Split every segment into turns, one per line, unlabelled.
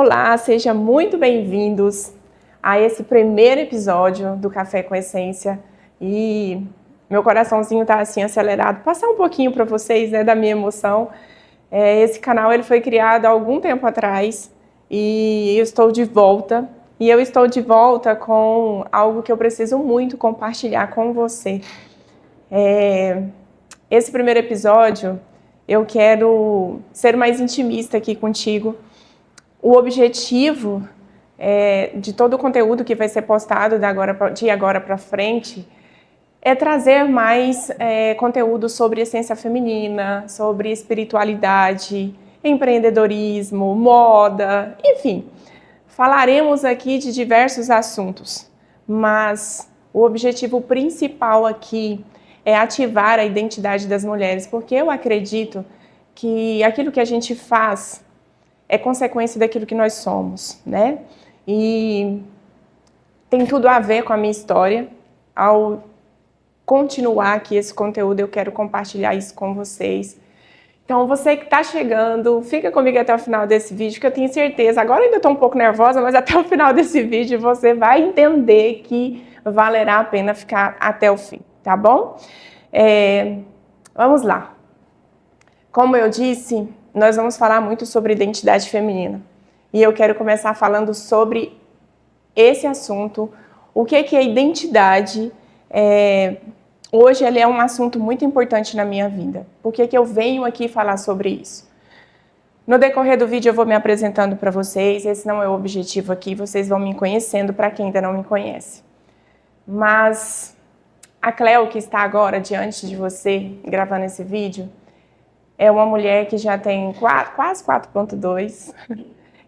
Olá, sejam muito bem-vindos a esse primeiro episódio do Café com Essência. E meu coraçãozinho tá assim acelerado. Passar um pouquinho para vocês, né, da minha emoção. Esse canal ele foi criado há algum tempo atrás e eu estou de volta. E eu estou de volta com algo que eu preciso muito compartilhar com você. Esse primeiro episódio eu quero ser mais intimista aqui contigo. O objetivo de todo o conteúdo que vai ser postado de agora para frente é trazer mais conteúdo sobre essência feminina, sobre espiritualidade, empreendedorismo, moda, enfim. Falaremos aqui de diversos assuntos, mas o objetivo principal aqui é ativar a identidade das mulheres, porque eu acredito que aquilo que a gente faz é consequência daquilo que nós somos, né? E tem tudo a ver com a minha história. Ao continuar aqui esse conteúdo, eu quero compartilhar isso com vocês. Então, você que está chegando, fica comigo até o final desse vídeo, que eu tenho certeza, agora ainda estou um pouco nervosa, mas até o final desse vídeo você vai entender que valerá a pena ficar até o fim, tá bom? Vamos lá. Como eu disse, nós vamos falar muito sobre identidade feminina. E eu quero começar falando sobre esse assunto. O que é identidade? Hoje ele é um assunto muito importante na minha vida. Por que eu venho aqui falar sobre isso? No decorrer do vídeo eu vou me apresentando para vocês. Esse não é o objetivo aqui. Vocês vão me conhecendo para quem ainda não me conhece. Mas a Cleo, que está agora diante de você, gravando esse vídeo, é uma mulher que já tem quase 4.2,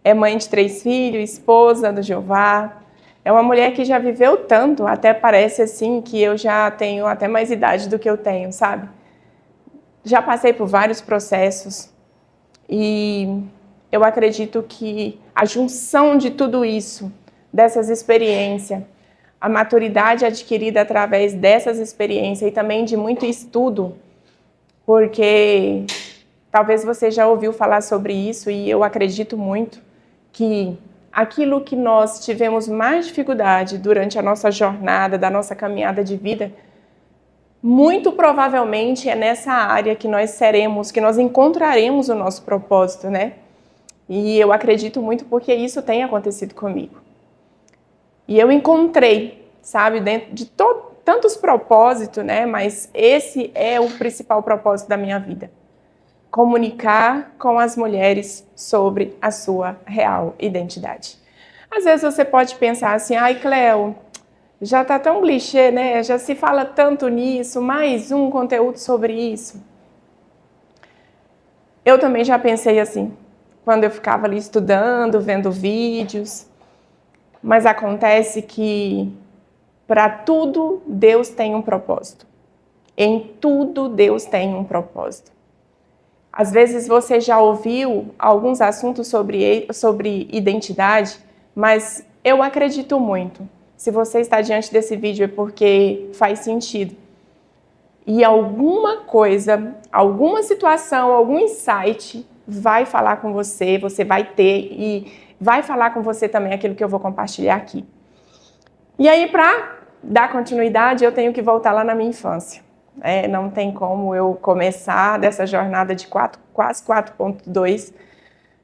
é mãe de 3 filhos, esposa do Jeová. É uma mulher que já viveu tanto, até parece assim que eu já tenho até mais idade do que eu tenho, sabe? Já passei por vários processos e eu acredito que a junção de tudo isso, dessas experiências, a maturidade adquirida através dessas experiências e também de muito estudo, porque talvez você já ouviu falar sobre isso e eu acredito muito que aquilo que nós tivemos mais dificuldade durante a nossa jornada, da nossa caminhada de vida, muito provavelmente é nessa área que nós encontraremos o nosso propósito, né? E eu acredito muito porque isso tem acontecido comigo. E eu encontrei, sabe, dentro de tantos propósitos, né? Mas esse é o principal propósito da minha vida. Comunicar com as mulheres sobre a sua real identidade. Às vezes você pode pensar assim, ai Cleo, já tá tão clichê, né? Já se fala tanto nisso, mais um conteúdo sobre isso. Eu também já pensei assim, quando eu ficava ali estudando, vendo vídeos, mas acontece que para tudo Deus tem um propósito. Em tudo Deus tem um propósito. Às vezes você já ouviu alguns assuntos sobre identidade, mas eu acredito muito. Se você está diante desse vídeo é porque faz sentido. E alguma coisa, alguma situação, algum insight vai falar com você, você vai ter e vai falar com você também aquilo que eu vou compartilhar aqui. E aí, para dar continuidade, eu tenho que voltar lá na minha infância. Não tem como eu começar dessa jornada de quase 4.2,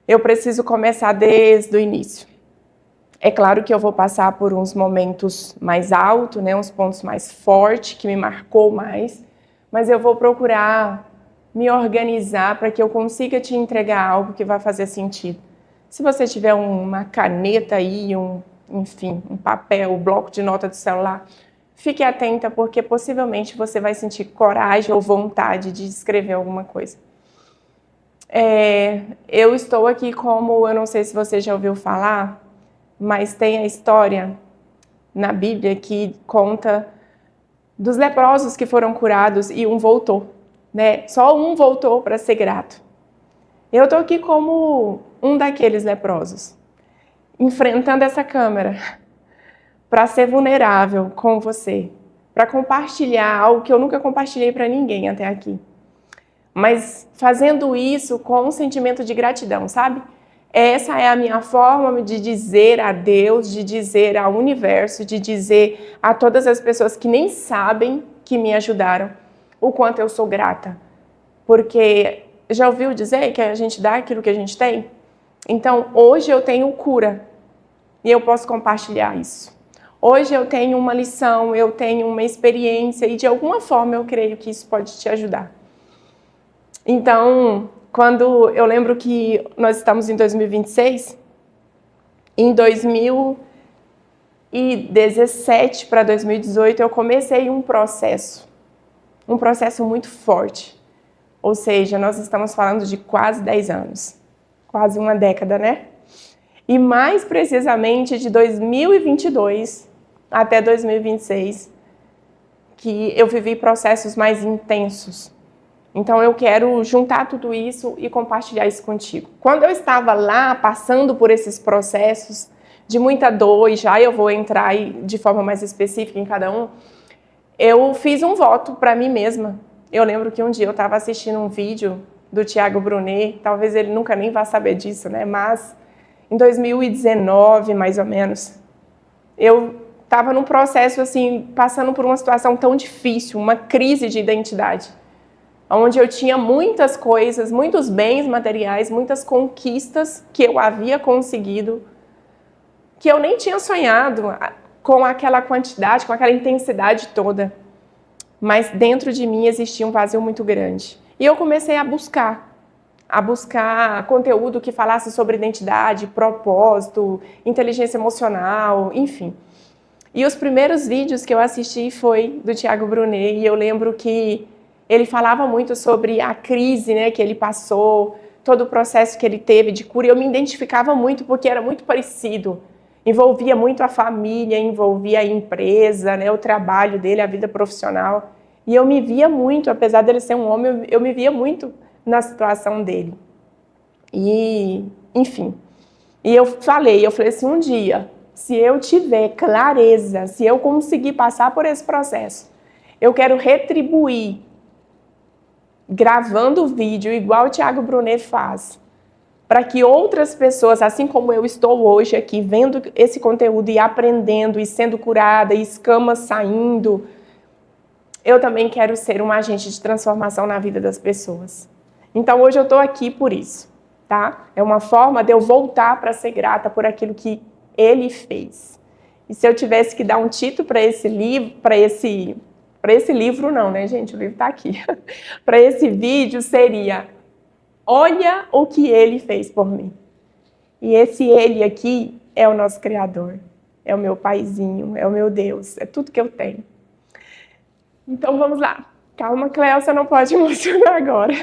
eu preciso começar desde o início. É claro que eu vou passar por uns momentos mais altos, né, uns pontos mais fortes, que me marcou mais, mas eu vou procurar me organizar para que eu consiga te entregar algo que vai fazer sentido. Se você tiver uma caneta aí, um papel, um bloco de nota do celular, fique atenta, porque possivelmente você vai sentir coragem ou vontade de escrever alguma coisa. Eu estou aqui eu não sei se você já ouviu falar, mas tem a história na Bíblia que conta dos leprosos que foram curados e um voltou, né? Só um voltou para ser grato. Eu estou aqui como um daqueles leprosos, enfrentando essa câmera, para ser vulnerável com você, para compartilhar algo que eu nunca compartilhei para ninguém até aqui. Mas fazendo isso com um sentimento de gratidão, sabe? Essa é a minha forma de dizer a Deus, de dizer ao universo, de dizer a todas as pessoas que nem sabem que me ajudaram, o quanto eu sou grata. Porque já ouviu dizer que a gente dá aquilo que a gente tem? Então, hoje eu tenho cura e eu posso compartilhar isso. Hoje eu tenho uma lição, eu tenho uma experiência e de alguma forma eu creio que isso pode te ajudar. Então, quando eu lembro que nós estamos em 2026, em 2017 para 2018 eu comecei um processo muito forte. Ou seja, nós estamos falando de quase 10 anos, quase uma década, né? E mais precisamente de 2022 até 2026, que eu vivi processos mais intensos. Então eu quero juntar tudo isso e compartilhar isso contigo. Quando eu estava lá passando por esses processos de muita dor, e já eu vou entrar de forma mais específica em cada um, eu fiz um voto para mim mesma. Eu lembro que um dia eu estava assistindo um vídeo do Tiago Brunet, talvez ele nunca nem vá saber disso, né? Mas em 2019, mais ou menos, eu estava num processo assim, passando por uma situação tão difícil, uma crise de identidade, onde eu tinha muitas coisas, muitos bens materiais, muitas conquistas que eu havia conseguido, que eu nem tinha sonhado com aquela quantidade, com aquela intensidade toda. Mas dentro de mim existia um vazio muito grande. E eu comecei a buscar conteúdo que falasse sobre identidade, propósito, inteligência emocional, enfim. E os primeiros vídeos que eu assisti foi do Tiago Brunet, e eu lembro que ele falava muito sobre a crise, né, que ele passou, todo o processo que ele teve de cura, e eu me identificava muito porque era muito parecido. Envolvia muito a família, envolvia a empresa, né, o trabalho dele, a vida profissional. E eu me via muito, apesar dele ser um homem, eu me via muito na situação dele. E, enfim. E eu falei assim, um dia, se eu tiver clareza, se eu conseguir passar por esse processo, eu quero retribuir gravando o vídeo igual o Tiago Brunet faz, para que outras pessoas, assim como eu estou hoje aqui, vendo esse conteúdo e aprendendo e sendo curada, e escamas saindo, eu também quero ser um agente de transformação na vida das pessoas. Então hoje eu estou aqui por isso, tá? É uma forma de eu voltar para ser grata por aquilo que ele fez. E se eu tivesse que dar um título para esse livro, para esse livro não, né, gente? O livro está aqui. Para esse vídeo seria: olha o que ele fez por mim. E esse ele aqui é o nosso Criador, é o meu paizinho, é o meu Deus, é tudo que eu tenho. Então vamos lá. Calma, Cléo, você não pode emocionar agora.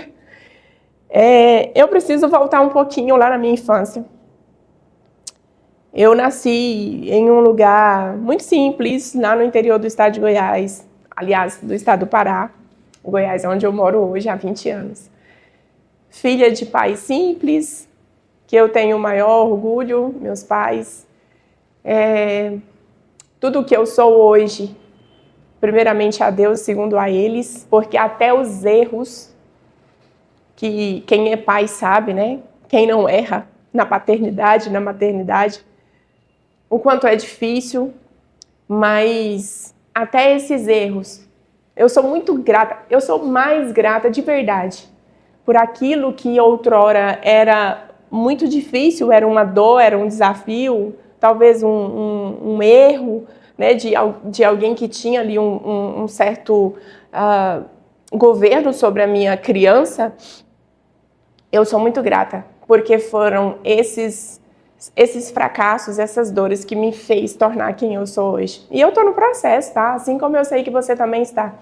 Eu preciso voltar um pouquinho lá na minha infância. Eu nasci em um lugar muito simples, lá no interior do estado de Goiás, aliás, do estado do Pará. Goiás é onde eu moro hoje há 20 anos. Filha de pais simples, que eu tenho o maior orgulho, meus pais. Tudo que eu sou hoje, primeiramente a Deus, segundo a eles, porque até os erros, que quem é pai sabe, né? Quem não erra na paternidade, na maternidade, o quanto é difícil, mas até esses erros, eu sou muito grata, eu sou mais grata de verdade por aquilo que outrora era muito difícil, era uma dor, era um desafio, talvez um erro, né, de alguém que tinha ali um certo governo sobre a minha criança. Eu sou muito grata, porque foram esses fracassos, essas dores que me fez tornar quem eu sou hoje. E eu estou no processo, tá? Assim como eu sei que você também está.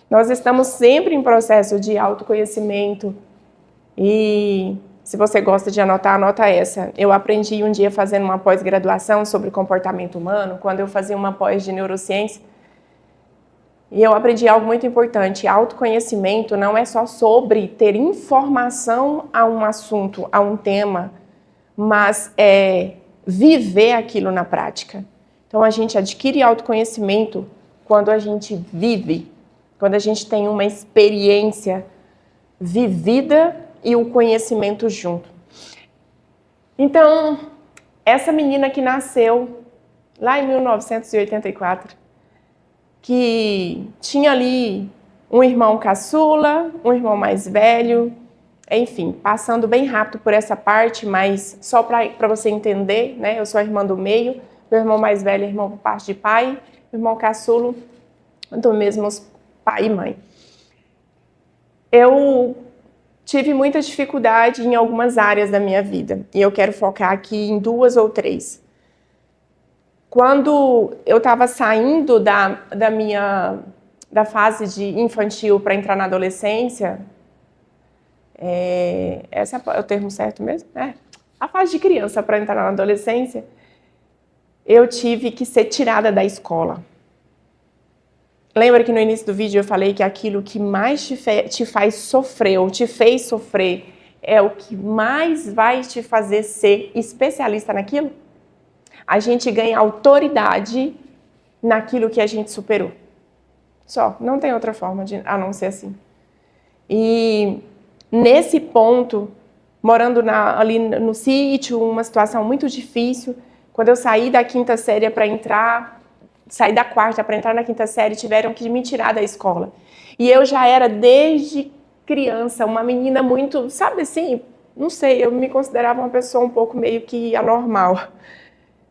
Nós estamos sempre em processo de autoconhecimento. E se você gosta de anotar, anota essa. Eu aprendi um dia fazendo uma pós-graduação sobre comportamento humano, quando eu fazia uma pós de neurociência. E eu aprendi algo muito importante. Autoconhecimento não é só sobre ter informação a um assunto, a um tema, mas é viver aquilo na prática. Então a gente adquire autoconhecimento quando a gente vive, quando a gente tem uma experiência vivida e o conhecimento junto. Então, essa menina que nasceu lá em 1984, que tinha ali um irmão caçula, um irmão mais velho, enfim, passando bem rápido por essa parte, mas só para você entender, né? Eu sou a irmã do meio, meu irmão mais velho é irmão por parte de pai, irmão caçulo do mesmo pai e mãe. Eu tive muita dificuldade em algumas áreas da minha vida e eu quero focar aqui em 2 ou 3. Quando eu estava saindo da fase de infantil para entrar na adolescência, esse é o termo certo mesmo? A fase de criança para entrar na adolescência, eu tive que ser tirada da escola. Lembra que no início do vídeo eu falei que aquilo que mais te faz sofrer ou te fez sofrer é o que mais vai te fazer ser especialista naquilo? A gente ganha autoridade naquilo que a gente superou. Só, não tem outra forma a não ser assim. E nesse ponto, morando ali no sítio, uma situação muito difícil, quando eu saí da 5ª série para entrar, saí da 4ª para entrar na 5ª série, tiveram que me tirar da escola. E eu já era desde criança uma menina muito, sabe assim, não sei, eu me considerava uma pessoa um pouco meio que anormal.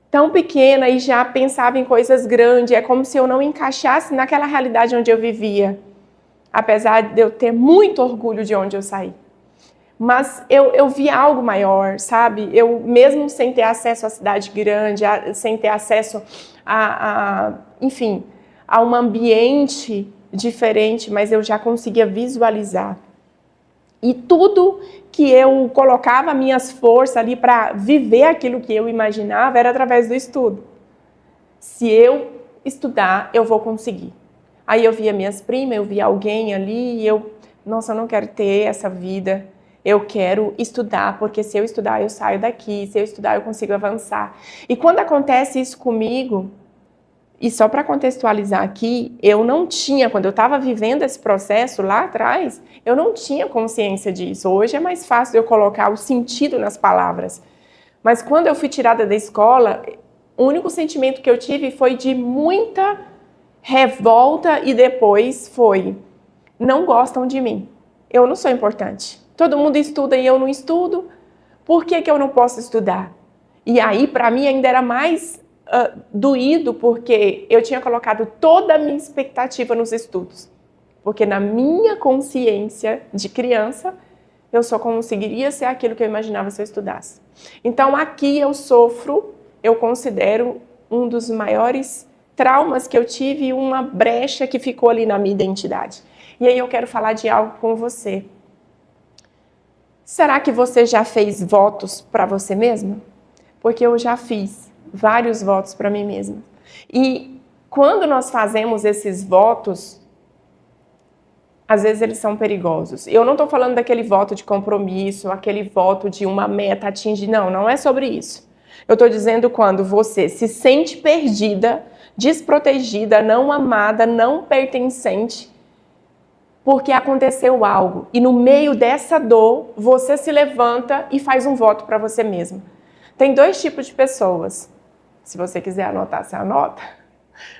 Tão pequena e já pensava em coisas grandes, é como se eu não encaixasse naquela realidade onde eu vivia, apesar de eu ter muito orgulho de onde eu saí. Mas eu vi algo maior, sabe? Eu, mesmo sem ter acesso à cidade grande, sem ter acesso enfim, a um ambiente diferente, mas eu já conseguia visualizar. E tudo que eu colocava minhas forças ali para viver aquilo que eu imaginava era através do estudo. Se eu estudar, eu vou conseguir. Aí eu via minhas primas, eu via alguém ali e nossa, eu não quero ter essa vida. Eu quero estudar, porque se eu estudar, eu saio daqui. Se eu estudar, eu consigo avançar. E quando acontece isso comigo, e só para contextualizar aqui, eu não tinha, quando eu estava vivendo esse processo lá atrás, eu não tinha consciência disso. Hoje é mais fácil eu colocar o sentido nas palavras. Mas quando eu fui tirada da escola, o único sentimento que eu tive foi de muita revolta e depois foi: não gostam de mim. Eu não sou importante. Todo mundo estuda e eu não estudo. Por que eu não posso estudar? E aí, para mim, ainda era mais doído, porque eu tinha colocado toda a minha expectativa nos estudos. Porque na minha consciência de criança, eu só conseguiria ser aquilo que eu imaginava se eu estudasse. Então, aqui eu sofro, eu considero um dos maiores traumas que eu tive, uma brecha que ficou ali na minha identidade. E aí eu quero falar de algo com você. Será que você já fez votos para você mesma? Porque eu já fiz vários votos para mim mesma. E quando nós fazemos esses votos, às vezes eles são perigosos. Eu não estou falando daquele voto de compromisso, aquele voto de uma meta atingir. Não, não é sobre isso. Eu estou dizendo quando você se sente perdida, desprotegida, não amada, não pertencente, porque aconteceu algo. E no meio dessa dor, você se levanta e faz um voto para você mesma. Tem 2 tipos de pessoas. Se você quiser anotar, você anota.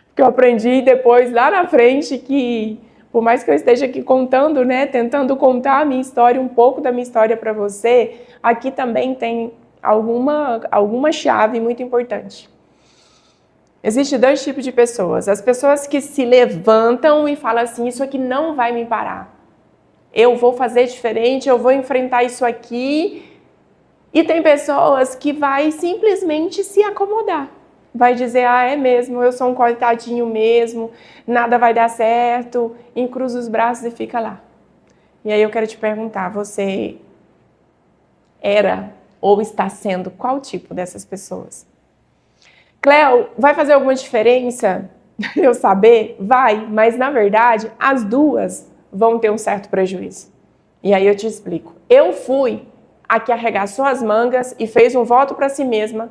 Porque eu aprendi depois, lá na frente, que por mais que eu esteja aqui contando, né, tentando contar a minha história, um pouco da minha história para você, aqui também tem alguma chave muito importante. Existem 2 tipos de pessoas. As pessoas que se levantam e falam assim: isso aqui não vai me parar. Eu vou fazer diferente, eu vou enfrentar isso aqui. E tem pessoas que vai simplesmente se acomodar. Vai dizer: ah, é mesmo, eu sou um coitadinho mesmo, nada vai dar certo, encruza os braços e fica lá. E aí eu quero te perguntar, você era ou está sendo qual tipo dessas pessoas? Cléo, vai fazer alguma diferença eu saber? Vai, mas na verdade as duas vão ter um certo prejuízo. E aí eu te explico. Eu fui a que arregaçou as mangas e fez um voto para si mesma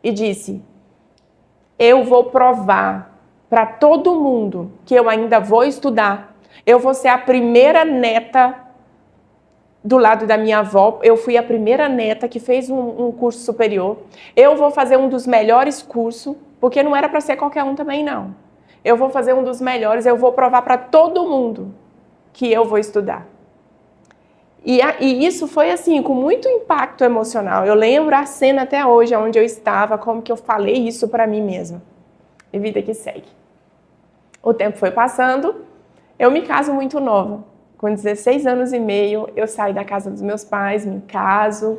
e disse: eu vou provar para todo mundo que eu ainda vou estudar. Eu vou ser a primeira neta do lado da minha avó, eu fui a primeira neta que fez um curso superior. Eu vou fazer um dos melhores cursos, porque não era para ser qualquer um também, não. Eu vou fazer um dos melhores, eu vou provar para todo mundo que eu vou estudar. E isso foi assim, com muito impacto emocional. Eu lembro a cena até hoje, onde eu estava, como que eu falei isso para mim mesma. E vida que segue. O tempo foi passando, eu me caso muito nova. Com 16 anos e meio, eu saio da casa dos meus pais, me caso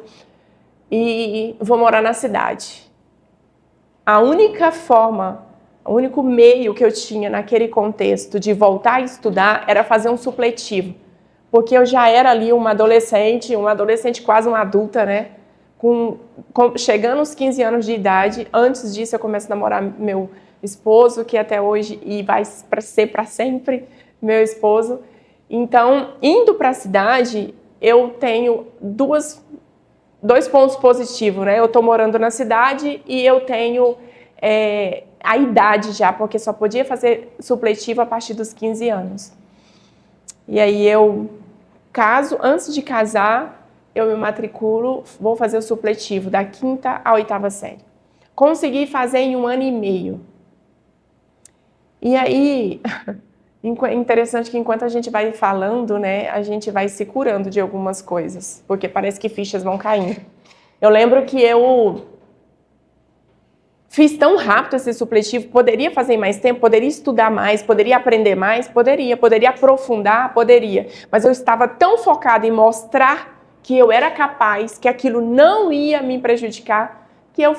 e vou morar na cidade. A única forma, o único meio que eu tinha naquele contexto de voltar a estudar era fazer um supletivo. Porque eu já era ali uma adolescente quase uma adulta, né? Chegando aos 15 anos de idade. Antes disso, eu começo a namorar meu esposo, que até hoje e vai ser para sempre meu esposo. Então, indo para a cidade, eu tenho dois pontos positivos, né? Eu estou morando na cidade e eu tenho a idade já, porque só podia fazer supletivo a partir dos 15 anos. E aí eu caso, antes de casar, eu me matriculo, vou fazer o supletivo da 5ª à 8ª série. Consegui fazer em 1 ano e meio. E aí, interessante que enquanto a gente vai falando, né, a gente vai se curando de algumas coisas, porque parece que fichas vão caindo. Eu lembro que eu fiz tão rápido esse supletivo, poderia fazer em mais tempo, poderia estudar mais, poderia aprender mais, poderia aprofundar, poderia. Mas eu estava tão focada em mostrar que eu era capaz, que aquilo não ia me prejudicar, que eu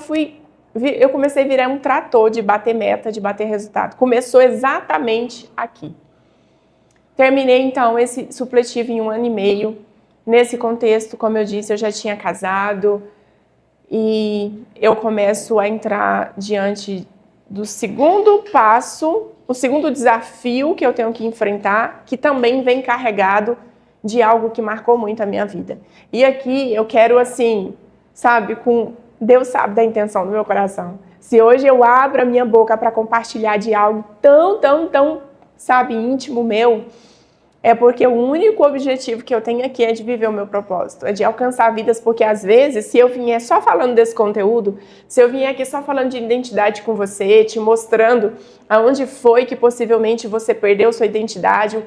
comecei a virar um trator de bater meta, de bater resultado. Começou exatamente aqui. Terminei, então, esse supletivo em 1 ano e meio. Nesse contexto, como eu disse, eu já tinha casado e eu começo a entrar diante do segundo passo, o segundo desafio que eu tenho que enfrentar, que também vem carregado de algo que marcou muito a minha vida. E aqui eu quero, assim, sabe, Deus sabe da intenção do meu coração. Se hoje eu abro a minha boca para compartilhar de algo tão, sabe, íntimo meu, é porque o único objetivo que eu tenho aqui é de viver o meu propósito, é de alcançar vidas, porque às vezes, se eu vier só falando desse conteúdo, se eu vier aqui só falando de identidade com você, te mostrando aonde foi que possivelmente você perdeu sua identidade,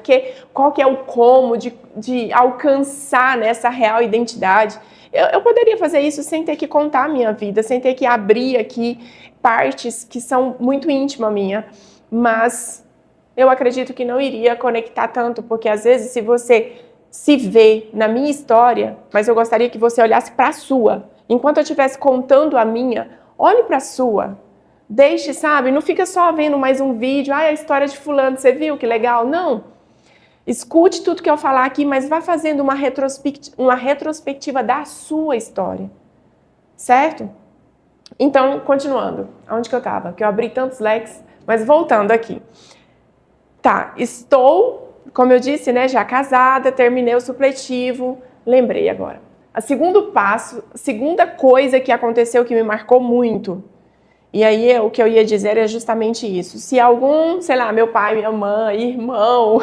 qual que é o como de alcançar nessa real identidade, eu poderia fazer isso sem ter que contar a minha vida, sem ter que abrir aqui partes que são muito íntimas minha, mas eu acredito que não iria conectar tanto, porque às vezes se você se vê na minha história, mas eu gostaria que você olhasse para a sua. Enquanto eu estivesse contando a minha, olhe para a sua. Deixe, sabe? Não fica só vendo mais um vídeo, a história de fulano, você viu que legal? Não. Escute tudo que eu falar aqui, mas vá fazendo uma retrospectiva da sua história. Certo? Então, continuando. Aonde que eu estava? Porque eu abri tantos leques, mas voltando aqui. Tá, estou, como eu disse, né, já casada, terminei o supletivo, lembrei agora. O segundo passo, a segunda coisa que aconteceu que me marcou muito, e aí o que eu ia dizer é justamente isso. Se algum, sei lá, meu pai, minha mãe, irmão,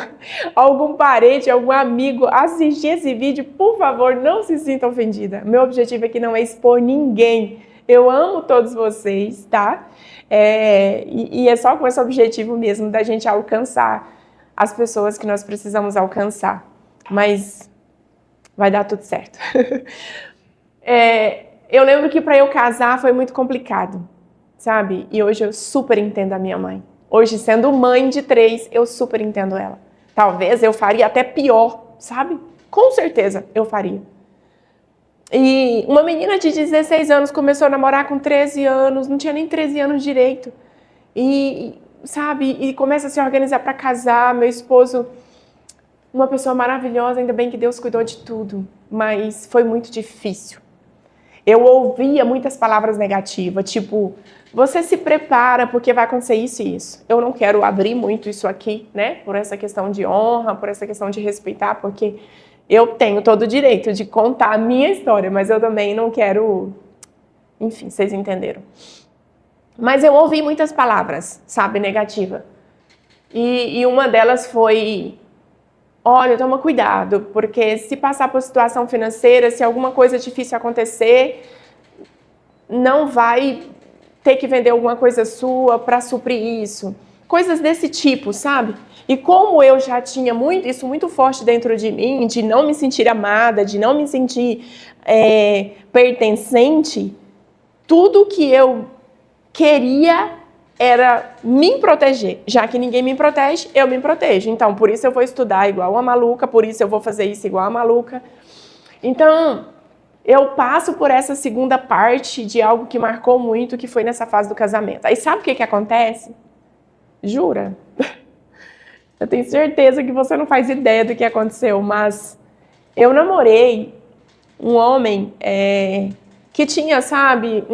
algum parente, algum amigo assistir esse vídeo, por favor, não se sinta ofendida. Meu objetivo aqui não é expor ninguém. Eu amo todos vocês, tá? E é só com esse objetivo mesmo da gente alcançar as pessoas que nós precisamos alcançar. Mas vai dar tudo certo. Eu lembro que para eu casar foi muito complicado, sabe? E hoje eu super entendo a minha mãe. Hoje, sendo mãe de 3, eu super entendo ela. Talvez eu faria até pior, sabe? Com certeza eu faria. E uma menina de 16 anos começou a namorar com 13 anos, não tinha nem 13 anos direito. Sabe, e começa a se organizar para casar. Meu esposo, uma pessoa maravilhosa, ainda bem que Deus cuidou de tudo, mas foi muito difícil. Eu ouvia muitas palavras negativas, tipo, você se prepara porque vai acontecer isso e isso. Eu não quero abrir muito isso aqui, né, por essa questão de honra, por essa questão de respeitar, porque eu tenho todo o direito de contar a minha história, mas eu também não quero... Enfim, vocês entenderam. Mas eu ouvi muitas palavras, sabe, negativa. E uma delas foi... olha, toma cuidado, porque se passar por situação financeira, se alguma coisa difícil acontecer, não vai ter que vender alguma coisa sua para suprir isso. Coisas desse tipo, sabe? E como eu já tinha isso muito forte dentro de mim, de não me sentir amada, de não me sentir pertencente, tudo que eu queria era me proteger. Já que ninguém me protege, eu me protejo. Então, por isso eu vou estudar igual uma maluca, por isso eu vou fazer isso igual uma maluca. Então, eu passo por essa segunda parte de algo que marcou muito, que foi nessa fase do casamento. Aí sabe o que acontece? Jura? Eu tenho certeza que você não faz ideia do que aconteceu, mas eu namorei um homem que tinha, sabe,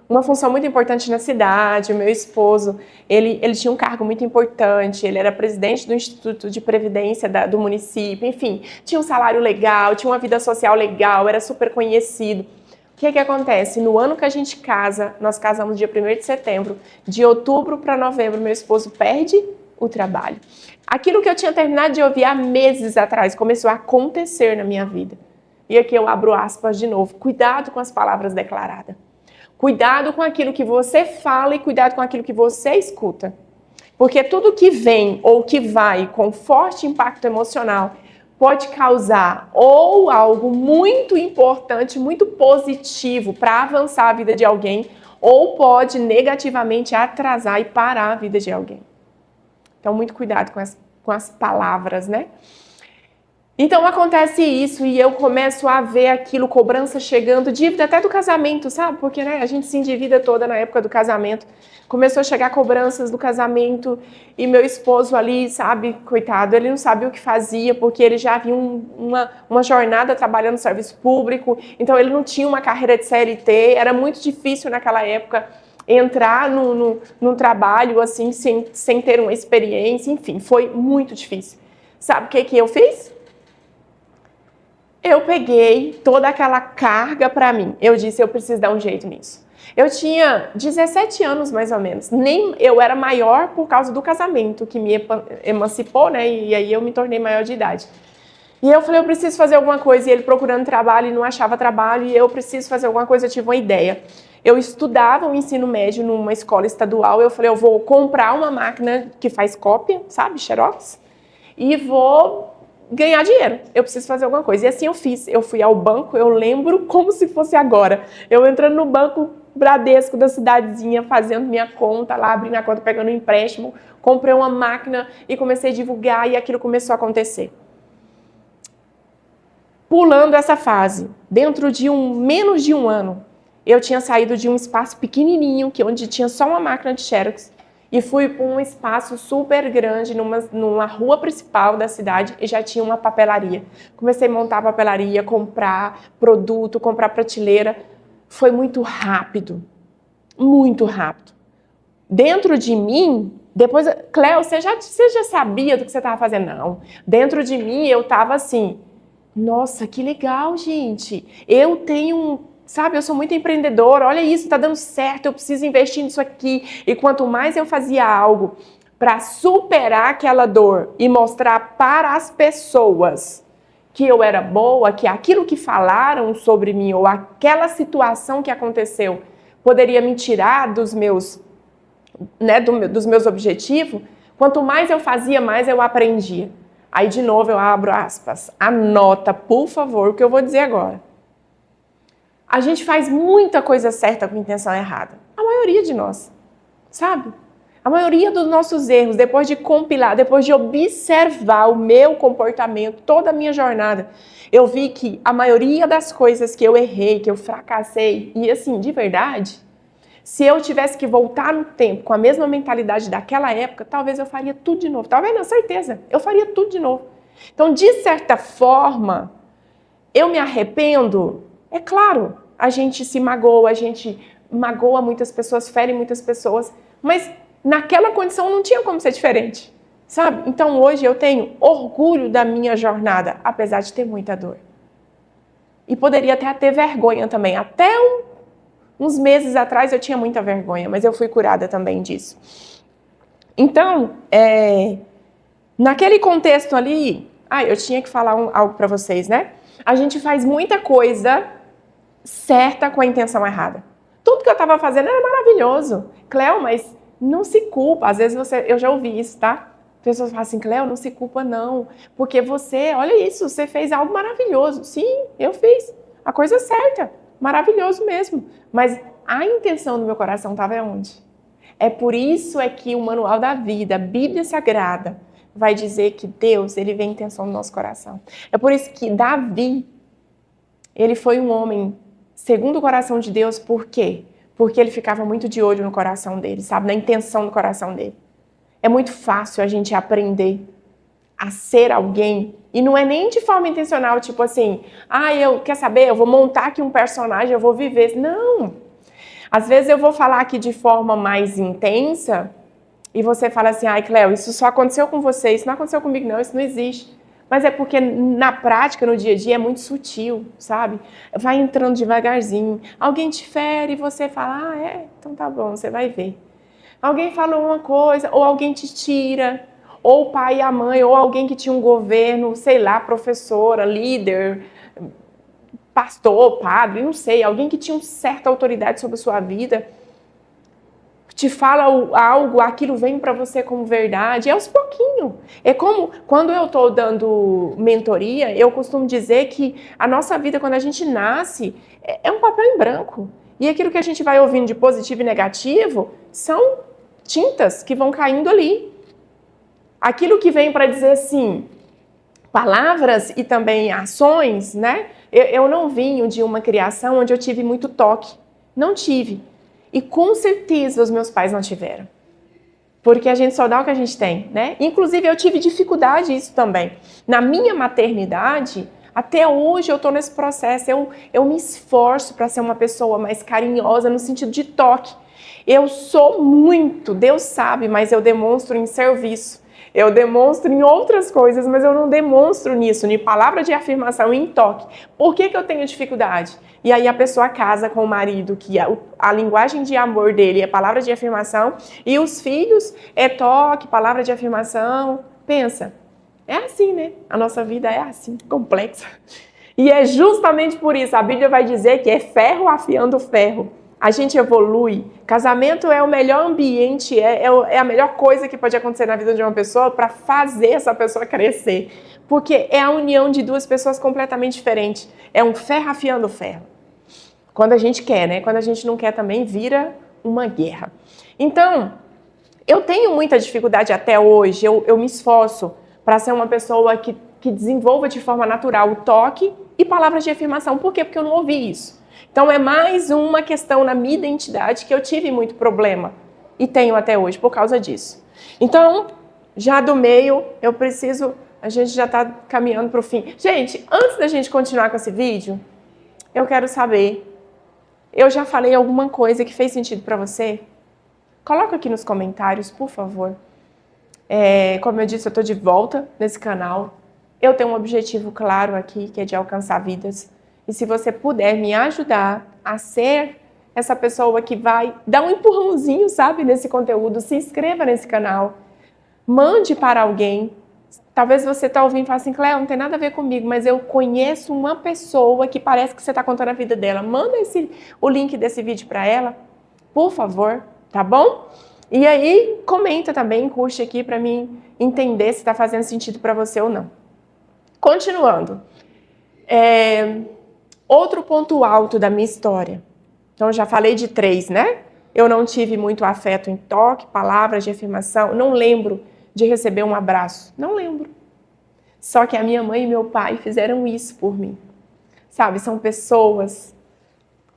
uma função muito importante na cidade. O meu esposo, ele tinha um cargo muito importante, ele era presidente do Instituto de Previdência do município, enfim, tinha um salário legal, tinha uma vida social legal, era super conhecido. O que acontece? No ano que a gente casa, nós casamos dia 1º de setembro, de outubro para novembro, meu esposo perde o trabalho. Aquilo que eu tinha terminado de ouvir há meses atrás começou a acontecer na minha vida. E aqui eu abro aspas de novo. Cuidado com as palavras declaradas. Cuidado com aquilo que você fala e cuidado com aquilo que você escuta. Porque tudo que vem ou que vai com forte impacto emocional pode causar ou algo muito importante, muito positivo para avançar a vida de alguém, ou pode negativamente atrasar e parar a vida de alguém. Então, muito cuidado com as palavras, né? Então, acontece isso e eu começo a ver aquilo, cobrança chegando, dívida até do casamento, sabe? Porque né, a gente se endivida toda na época do casamento. Começou a chegar cobranças do casamento e meu esposo ali, sabe, coitado, ele não sabia o que fazia porque ele já havia uma jornada trabalhando no serviço público, então ele não tinha uma carreira de CLT, era muito difícil naquela época entrar num trabalho assim sem ter uma experiência, enfim, foi muito difícil. Sabe o que eu fiz? Eu peguei toda aquela carga para mim. Eu disse, eu preciso dar um jeito nisso. Eu tinha 17 anos, mais ou menos. Eu era maior por causa do casamento, que me emancipou, né? E aí eu me tornei maior de idade. E eu falei, eu preciso fazer alguma coisa. E ele procurando trabalho e não achava trabalho. E eu preciso fazer alguma coisa, eu tive uma ideia. Eu estudava o ensino médio numa escola estadual. Eu falei, eu vou comprar uma máquina que faz cópia, sabe? Xerox. E vou ganhar dinheiro, eu preciso fazer alguma coisa. E assim eu fiz, eu fui ao banco, eu lembro como se fosse agora, eu entrando no banco Bradesco da cidadezinha, fazendo minha conta lá, abrindo a conta, pegando um empréstimo, comprei uma máquina e comecei a divulgar e aquilo começou a acontecer. Pulando essa fase, dentro de menos de um ano, eu tinha saído de um espaço pequenininho, onde tinha só uma máquina de Xerox, e fui para um espaço super grande, numa rua principal da cidade, e já tinha uma papelaria. Comecei a montar a papelaria, comprar produto, comprar prateleira. Foi muito rápido, muito rápido. Dentro de mim, depois, Cléo, você já sabia do que você estava fazendo? Não. Dentro de mim, eu estava assim, nossa, que legal, gente. Eu tenho sabe, eu sou muito empreendedora, olha isso, tá dando certo, eu preciso investir nisso aqui. E quanto mais eu fazia algo para superar aquela dor e mostrar para as pessoas que eu era boa, que aquilo que falaram sobre mim ou aquela situação que aconteceu poderia me tirar dos meus, né, dos meus objetivos, quanto mais eu fazia, mais eu aprendia. Aí, de novo, eu abro aspas. Anota, por favor, o que eu vou dizer agora. A gente faz muita coisa certa com intenção errada. A maioria de nós, sabe? A maioria dos nossos erros, depois de compilar, depois de observar o meu comportamento, toda a minha jornada, eu vi que a maioria das coisas que eu errei, que eu fracassei, e assim, de verdade, se eu tivesse que voltar no tempo com a mesma mentalidade daquela época, talvez eu faria tudo de novo. Talvez não, certeza, eu faria tudo de novo. Então, de certa forma, eu me arrependo. É claro, a gente se magoa, a gente magoa muitas pessoas, fere muitas pessoas, mas naquela condição não tinha como ser diferente, sabe? Então hoje eu tenho orgulho da minha jornada, apesar de ter muita dor. E poderia até ter vergonha também. Até uns meses atrás eu tinha muita vergonha, mas eu fui curada também disso. Então, naquele contexto ali, eu tinha que falar algo para vocês, né? A gente faz muita coisa certa com a intenção errada. Tudo que eu estava fazendo era maravilhoso. Cléo, mas não se culpa. Às vezes eu já ouvi isso, tá? Pessoas falam assim, Cléo, não se culpa não. Porque olha isso, você fez algo maravilhoso. Sim, eu fiz a coisa certa. Maravilhoso mesmo. Mas a intenção do meu coração estava onde? É por isso que o manual da vida, a Bíblia Sagrada, vai dizer que Deus, ele vê a intenção do nosso coração. É por isso que Davi, ele foi um homem segundo o coração de Deus, por quê? Porque ele ficava muito de olho no coração dele, sabe? Na intenção do coração dele. É muito fácil a gente aprender a ser alguém, e não é nem de forma intencional, tipo assim, quer saber, eu vou montar aqui um personagem, eu vou viver. Não! Às vezes eu vou falar aqui de forma mais intensa, e você fala assim, Cléo, isso só aconteceu com você, isso não aconteceu comigo não, isso não existe. Mas é porque na prática, no dia a dia, é muito sutil, sabe? Vai entrando devagarzinho. Alguém te fere e você fala, então tá bom, você vai ver. Alguém falou uma coisa, ou alguém te tira, ou o pai e a mãe, ou alguém que tinha um governo, sei lá, professora, líder, pastor, padre, não sei, alguém que tinha uma certa autoridade sobre a sua vida, te fala algo, aquilo vem para você como verdade, é aos pouquinhos. É como quando eu estou dando mentoria, eu costumo dizer que a nossa vida, quando a gente nasce, é um papel em branco. E aquilo que a gente vai ouvindo de positivo e negativo são tintas que vão caindo ali. Aquilo que vem para dizer assim, palavras e também ações, né? Eu não vim de uma criação onde eu tive muito toque. Não tive. E com certeza os meus pais não tiveram. Porque a gente só dá o que a gente tem, né? Inclusive eu tive dificuldade isso também. Na minha maternidade, até hoje eu estou nesse processo. Eu me esforço para ser uma pessoa mais carinhosa no sentido de toque. Eu sou muito, Deus sabe, mas eu demonstro em serviço. Eu demonstro em outras coisas, mas eu não demonstro nisso, em palavra de afirmação, em toque. Por que eu tenho dificuldade? E aí a pessoa casa com o marido, que a linguagem de amor dele é palavra de afirmação, e os filhos é toque, palavra de afirmação. Pensa, é assim, né? A nossa vida é assim, complexa. E é justamente por isso, a Bíblia vai dizer que é ferro afiando ferro. A gente evolui. Casamento é o melhor ambiente, é a melhor coisa que pode acontecer na vida de uma pessoa para fazer essa pessoa crescer. Porque é a união de duas pessoas completamente diferentes. É um ferro afiando ferro. Quando a gente quer, né? Quando a gente não quer também, vira uma guerra. Então, eu tenho muita dificuldade até hoje, eu me esforço para ser uma pessoa que desenvolva de forma natural o toque e palavras de afirmação. Por quê? Porque eu não ouvi isso. Então é mais uma questão na minha identidade que eu tive muito problema e tenho até hoje por causa disso. Então, já do meio, a gente já está caminhando para o fim. Gente, antes da gente continuar com esse vídeo, eu quero saber, eu já falei alguma coisa que fez sentido para você? Coloca aqui nos comentários, por favor. Como eu disse, eu estou de volta nesse canal. Eu tenho um objetivo claro aqui, que é de alcançar vidas. E se você puder me ajudar a ser essa pessoa que vai dar um empurrãozinho, sabe, nesse conteúdo, se inscreva nesse canal. Mande para alguém. Talvez você está ouvindo e fale assim, Cléo, não tem nada a ver comigo, mas eu conheço uma pessoa que parece que você está contando a vida dela. Manda o link desse vídeo para ela, por favor, tá bom? E aí, comenta também, curte aqui para mim entender se está fazendo sentido para você ou não. Continuando. Outro ponto alto da minha história. Então, já falei de 3, né? Eu não tive muito afeto em toque, palavras de afirmação. Não lembro de receber um abraço. Não lembro. Só que a minha mãe e meu pai fizeram isso por mim. Sabe, são pessoas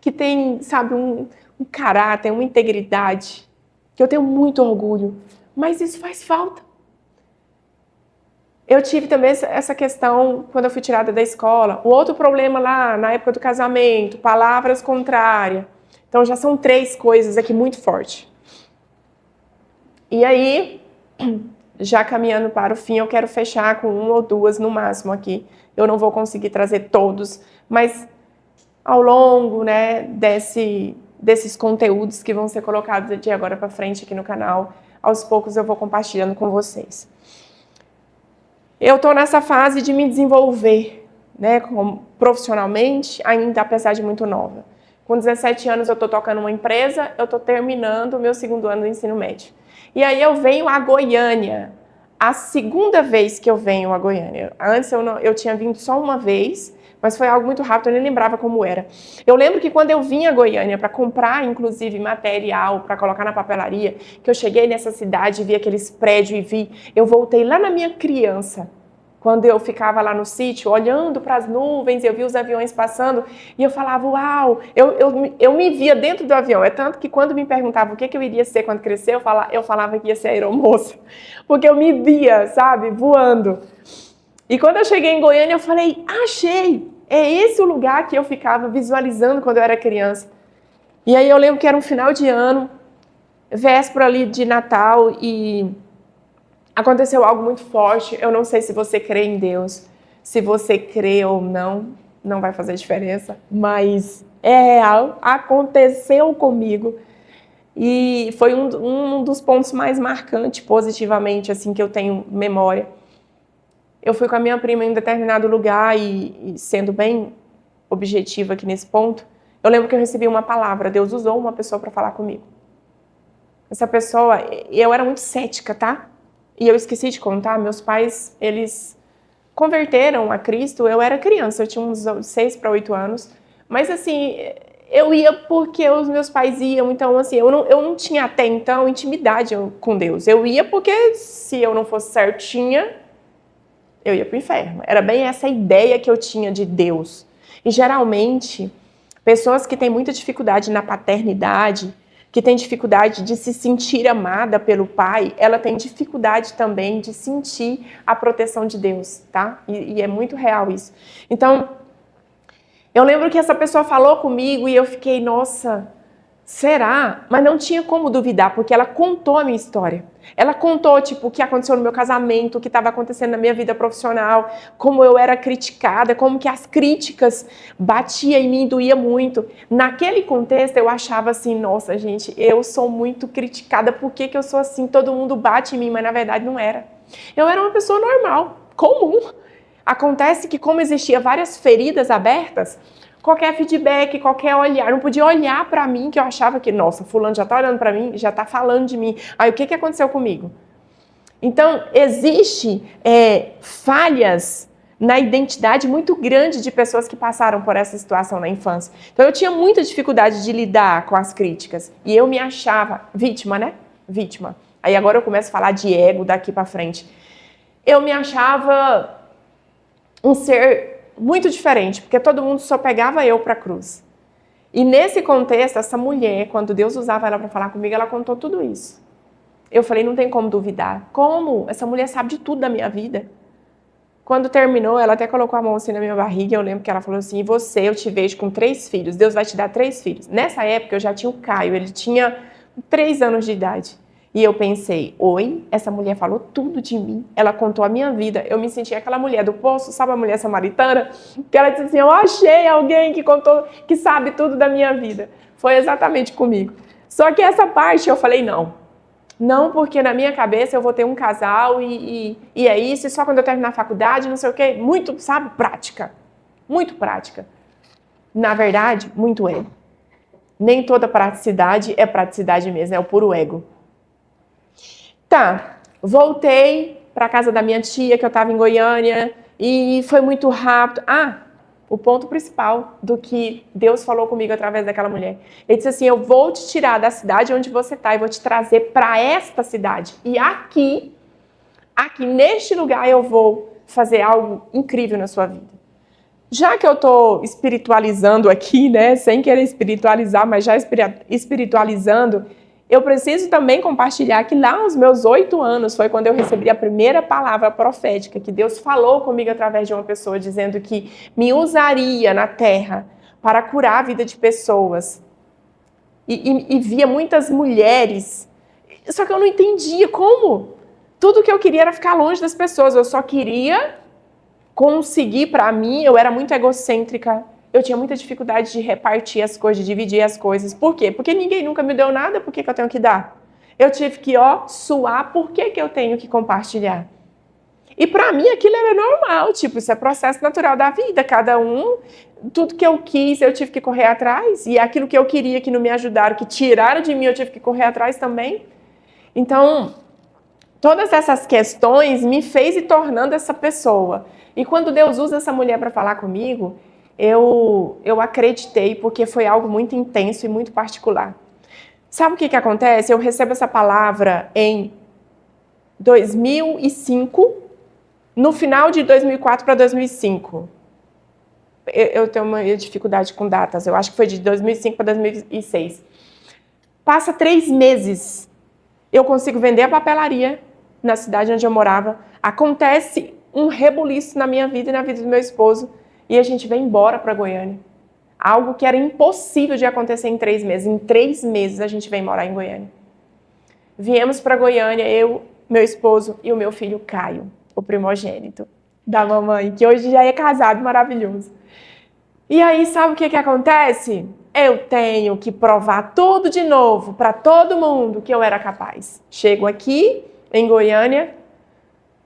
que têm, sabe, um caráter, uma integridade, que eu tenho muito orgulho. Mas isso faz falta. Eu tive também essa questão quando eu fui tirada da escola. O outro problema lá, na época do casamento, palavras contrárias. Então, já são 3 coisas aqui muito fortes. E aí, já caminhando para o fim, eu quero fechar com 1 ou 2 no máximo aqui. Eu não vou conseguir trazer todos, mas ao longo, né, desses conteúdos que vão ser colocados de agora para frente aqui no canal, aos poucos eu vou compartilhando com vocês. Eu estou nessa fase de me desenvolver, né, profissionalmente, ainda apesar de muito nova. Com 17 anos eu estou tocando uma empresa, eu estou terminando o meu 2º ano do ensino médio. E aí eu venho a Goiânia, a 2ª vez que eu venho a Goiânia. Antes eu tinha vindo só uma vez, mas foi algo muito rápido, eu nem lembrava como era. Eu lembro que quando eu vim a Goiânia para comprar, inclusive, material para colocar na papelaria, que eu cheguei nessa cidade, vi aqueles prédios e eu voltei lá na minha criança, quando eu ficava lá no sítio, olhando para as nuvens, eu vi os aviões passando, e eu falava, uau, eu me via dentro do avião. É tanto que quando me perguntavam o que eu iria ser quando crescer, eu falava que ia ser aeromoça, porque eu me via, sabe, voando. E quando eu cheguei em Goiânia, eu falei, achei, é esse o lugar que eu ficava visualizando quando eu era criança. E aí eu lembro que era um final de ano, véspera ali de Natal, e aconteceu algo muito forte. Eu não sei se você crê em Deus, se você crê ou não, não vai fazer diferença, mas é real, aconteceu comigo. E foi um dos pontos mais marcantes, positivamente, assim, que eu tenho memória. Eu fui com a minha prima em um determinado lugar e sendo bem objetiva aqui nesse ponto, eu lembro que eu recebi uma palavra, Deus usou uma pessoa para falar comigo. Essa pessoa, eu era muito cética, tá? E eu esqueci de contar, meus pais, eles converteram a Cristo, eu era criança, eu tinha uns 6 para 8 anos, mas assim, eu ia porque os meus pais iam, então assim, eu não tinha até então intimidade com Deus, eu ia porque se eu não fosse certinha, eu ia para o inferno. Era bem essa ideia que eu tinha de Deus. E geralmente, pessoas que têm muita dificuldade na paternidade, que têm dificuldade de se sentir amada pelo pai, ela tem dificuldade também de sentir a proteção de Deus, tá? E é muito real isso. Então, eu lembro que essa pessoa falou comigo e eu fiquei, nossa, será? Mas não tinha como duvidar, porque ela contou a minha história. Ela contou, tipo, o que aconteceu no meu casamento, o que estava acontecendo na minha vida profissional, como eu era criticada, como que as críticas batiam em mim, doía muito. Naquele contexto, eu achava assim, nossa, gente, eu sou muito criticada, por que eu sou assim? Todo mundo bate em mim, mas na verdade não era. Eu era uma pessoa normal, comum. Acontece que como existia várias feridas abertas, qualquer feedback, qualquer olhar, não podia olhar para mim que eu achava que, nossa, fulano já está olhando para mim, já está falando de mim. Aí o que aconteceu comigo? Então, existe falhas na identidade muito grande de pessoas que passaram por essa situação na infância. Então, eu tinha muita dificuldade de lidar com as críticas. E eu me achava vítima, né? Vítima. Aí agora eu começo a falar de ego daqui para frente. Eu me achava um ser muito diferente, porque todo mundo só pegava eu para a cruz. E nesse contexto, essa mulher, quando Deus usava ela para falar comigo, ela contou tudo isso. Eu falei, não tem como duvidar. Como? Essa mulher sabe de tudo da minha vida. Quando terminou, ela até colocou a mão assim na minha barriga, eu lembro que ela falou assim, e você, eu te vejo com 3 filhos, Deus vai te dar 3 filhos. Nessa época, eu já tinha o Caio, ele tinha 3 anos de idade. E eu pensei, oi, essa mulher falou tudo de mim, ela contou a minha vida. Eu me senti aquela mulher do poço, sabe a mulher samaritana? Que ela disse assim, eu achei alguém que contou, que sabe tudo da minha vida. Foi exatamente comigo. Só que essa parte eu falei, não. Não, porque na minha cabeça eu vou ter um casal e é isso, e só quando eu terminar a faculdade, não sei o quê. Muito, sabe, prática. Muito prática. Na verdade, muito ego. Nem toda praticidade é praticidade mesmo, é o puro ego. Tá, voltei para casa da minha tia, que eu estava em Goiânia, e foi muito rápido. O ponto principal do que Deus falou comigo através daquela mulher. Ele disse assim, eu vou te tirar da cidade onde você está e vou te trazer para esta cidade. E aqui, neste lugar, eu vou fazer algo incrível na sua vida. Já que eu estou espiritualizando aqui, né, sem querer espiritualizar, mas já espiritualizando, eu preciso também compartilhar que lá aos meus 8 anos foi quando eu recebi a primeira palavra profética, que Deus falou comigo através de uma pessoa, dizendo que me usaria na terra para curar a vida de pessoas. E via muitas mulheres, só que eu não entendia como. Tudo que eu queria era ficar longe das pessoas, eu só queria conseguir para mim, eu era muito egocêntrica. Eu tinha muita dificuldade de repartir as coisas, de dividir as coisas. Por quê? Porque ninguém nunca me deu nada, por que eu tenho que dar? Eu tive que, suar, por que eu tenho que compartilhar? E para mim aquilo era normal, tipo, isso é processo natural da vida, cada um, tudo que eu quis eu tive que correr atrás, e aquilo que eu queria que não me ajudaram, que tiraram de mim, eu tive que correr atrás também. Então, todas essas questões me fez ir tornando essa pessoa. E quando Deus usa essa mulher para falar comigo, eu acreditei, porque foi algo muito intenso e muito particular. Sabe o que acontece? Eu recebo essa palavra em 2005, no final de 2004 para 2005. Eu tenho uma dificuldade com datas, eu acho que foi de 2005 para 2006. Passa 3 meses, eu consigo vender a papelaria na cidade onde eu morava. Acontece um rebuliço na minha vida e na vida do meu esposo, e a gente vem embora para Goiânia. Algo que era impossível de acontecer em 3 meses. Em 3 meses a gente vem morar em Goiânia. Viemos para Goiânia, eu, meu esposo e o meu filho Caio, o primogênito da mamãe, que hoje já é casado, maravilhoso. E aí, sabe o que acontece? Eu tenho que provar tudo de novo para todo mundo que eu era capaz. Chego aqui, em Goiânia,